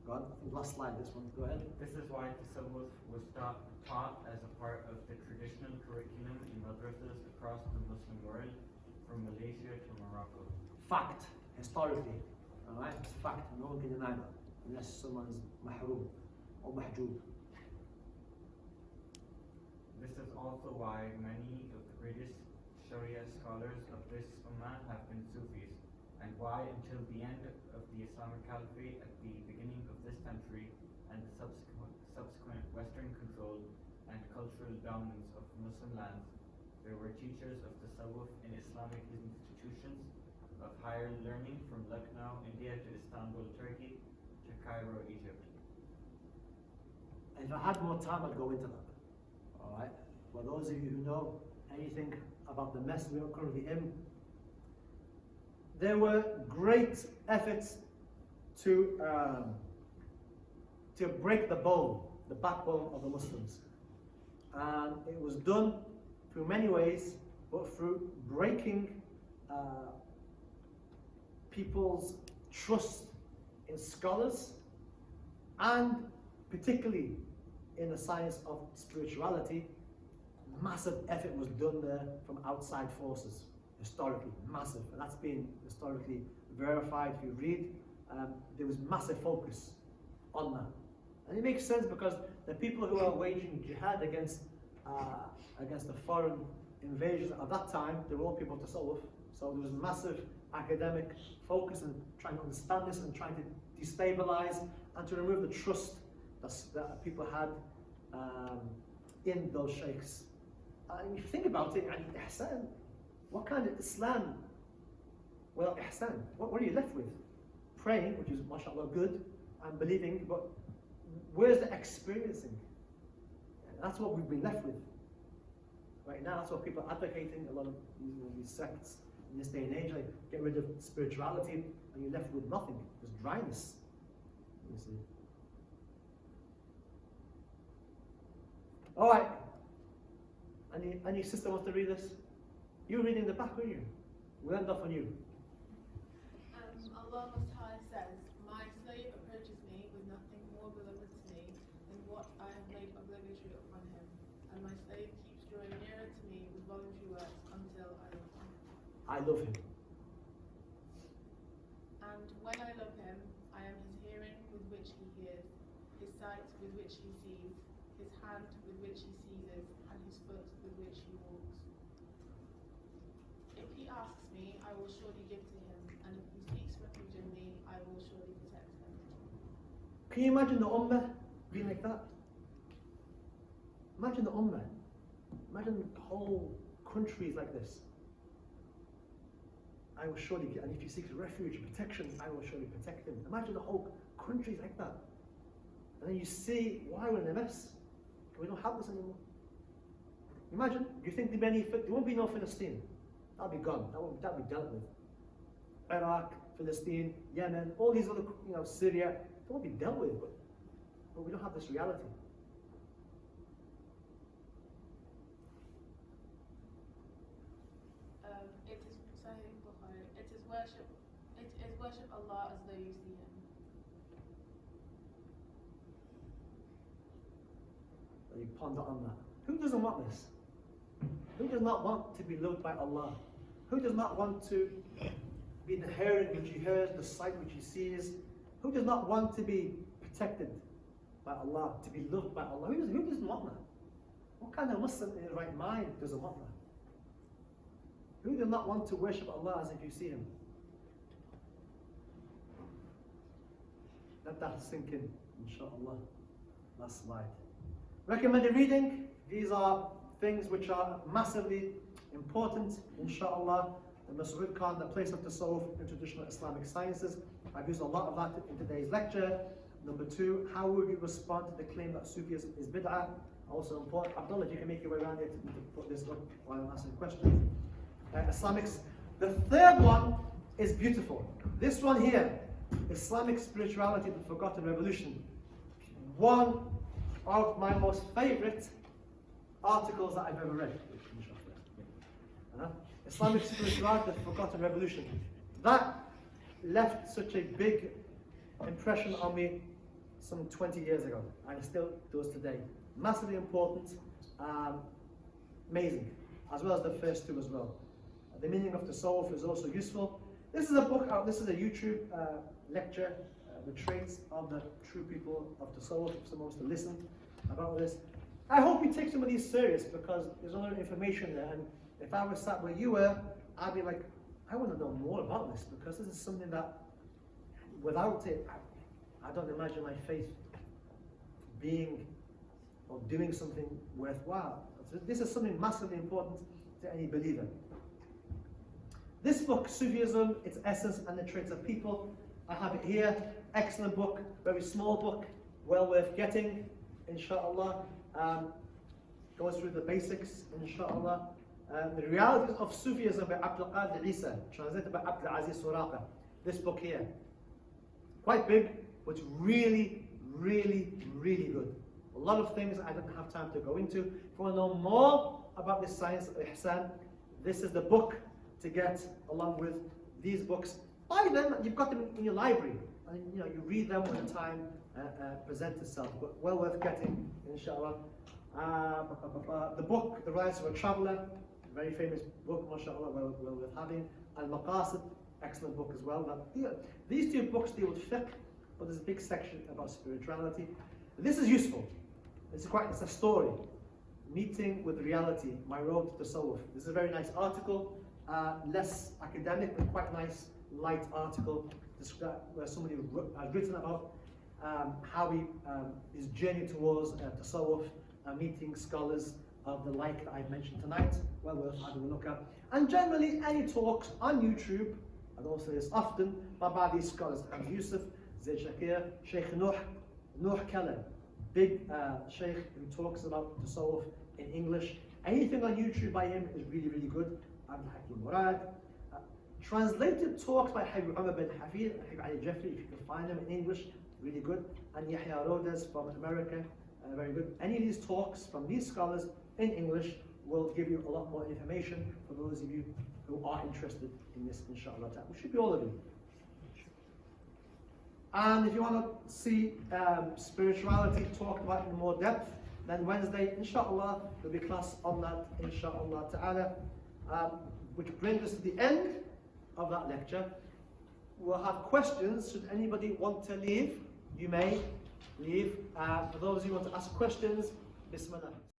Go on, I think last slide, this one. Go ahead. This is why Tasawwuf was taught as a part of the traditional curriculum in madrasas across the Muslim world, from Malaysia to Morocco. Fact, historically. Alright, it's fact. No one can deny that. Unless someone is mahroom or mahjoob. This is also why many of the greatest Sharia scholars of this Ummah have been Sufis, and why until the end of the Islamic Caliphate at the beginning of this century and the subsequent dominance of Muslim lands, there were teachers of tasawwuf in Islamic institutions of higher learning from Lucknow, India to Istanbul, Turkey to Cairo, Egypt. If I had more time, I'd go into that. All right. For those of you who know anything about the mess we are currently in, there were great efforts to break the backbone of the Muslims, and it was done through many ways, but through breaking people's trust in scholars, and particularly in the science of spirituality. Massive effort was done there from outside forces, historically, massive, and that's been historically verified. If you read, there was massive focus on that. And it makes sense because the people who are waging jihad against the foreign invasions at that time, they were all people of tasawwuf. So there was massive academic focus and trying to understand this and trying to destabilize and to remove the trust that people had in those sheikhs. And if you think about it, and ihsan, what kind of Islam? Well, ihsan, what are you left with? Praying, which is mashallah good, and believing, but where's the experiencing? And that's what we've been left with. Right now, that's what people are advocating, a lot of these sects in this day and age, like get rid of spirituality and you're left with nothing, just dryness. You see. All right. Any sister wants to read this? You're reading the back, are you? We'll end off on you. Allah Most High says, "My slave approaches me with nothing more beloved to me than what I have made obligatory upon him, and my slave keeps drawing nearer to me with voluntary works until I love him. I love him. And when I love him, I am his hearing with which he hears, his sight with which he sees, his hand with which he seizes, and his foot with which he walks. If he asks me, I will surely give to him, and if he seeks refuge in me, I will surely protect him." Can you imagine the ummah being like that? Imagine the ummah. Imagine whole countries like this. I will surely get, and if he seeks refuge and protection, I will surely protect him. Imagine the whole countries like that. And then you see why we're in a mess. We don't have this anymore. Imagine, do you think there won't be no Palestine? That'll be gone. That'll be dealt with. Iraq, Palestine, Yemen, all these other, Syria, they won't be dealt with. But we don't have this reality. It is Sahih Bukhari. It is worship Allah as though you see him. And you ponder on that. Who doesn't want this? Who does not want to be loved by Allah? Who does not want to be the hearing which he hears, the sight which he sees? Who does not want to be protected by Allah, to be loved by Allah? Who doesn't want that? What kind of Muslim in his right mind doesn't want that? Who does not want to worship Allah as if you see him? Let that sink in, inshallah. Last slide. Recommended reading. These are things which are massively important, inshallah. The Mas'ud Khan, The Place of Tasawwuf in Traditional Islamic Sciences. I've used a lot of that in today's lecture. Number 2, how would you respond to the claim that Sufism is bid'ah? Also important. Abdullah, you can make your way around here to put this up while I'm asking questions. Islamics. The third one is beautiful. This one here, Islamic Spirituality, the Forgotten Revolution. One of my most favorite articles that I've ever read. Islamic Spirituality, the Forgotten Revolution. That left such a big impression on me some 20 years ago, and it still does today. Massively important, amazing, as well as the first two as well. The Meaning of Tasawwuf is also useful. This is a book out, this is a YouTube lecture, The Traits of the True People of Tasawwuf, if someone wants to listen about this. I hope you take some of these serious because there's a lot of information there, and if I was sat where you were, I'd be like, I want to know more about this because this is something that without it, I don't imagine my faith being or doing something worthwhile. So this is something massively important to any believer. This book, Sufism, its essence and the traits of people, I have it here. Excellent book, very small book, well worth getting, inshallah. Goes through the basics, inshallah. The Realities of Sufism by Abdul Qadir Isa, translated by Abdul Aziz Suraqa. This book here. Quite big, but really, really, really good. A lot of things I don't have time to go into. If you want to know more about this science of Ihsan, this is the book to get along with these books. Buy them, you've got them in your library. And you read them when the time presents itself. But well worth getting, inshallah. The book, The Rise of a Traveller, very famous book, mashallah, well worth having. Al-Maqasid, excellent book as well. These two books deal with fiqh, but there's a big section about spirituality. This is useful. It's a story. Meeting with reality, my road to Tasawwuf. This is a very nice article, less academic, but quite nice, light article where somebody has written about how his journey towards Tasawwuf, meeting scholars of the like that I've mentioned tonight. Well worth having a look at. And generally, any talks on YouTube, I don't say this often, by these scholars, Hamza Yusuf, Zayd Shakir, Sheikh Nuh Keller, big sheikh who talks about Tasawwuf in English. Anything on YouTube by him is really, really good. Abdul Hakim Murad. Translated talks by Habib Umar bin Hafid and Habib Ali Jeffrey, if you can find them in English, really good. And Yahya Rodas from America, very good. Any of these talks from these scholars in English will give you a lot more information for those of you who are interested in this, inshallah, which should be all of you. And if you want to see spirituality talked about in more depth, then Wednesday, inshallah, there'll be class on that, inshallah ta'ala. Which brings us to the end of that lecture. We'll have questions. Should anybody want to leave, you may leave. For those who want to ask questions, Bismillah.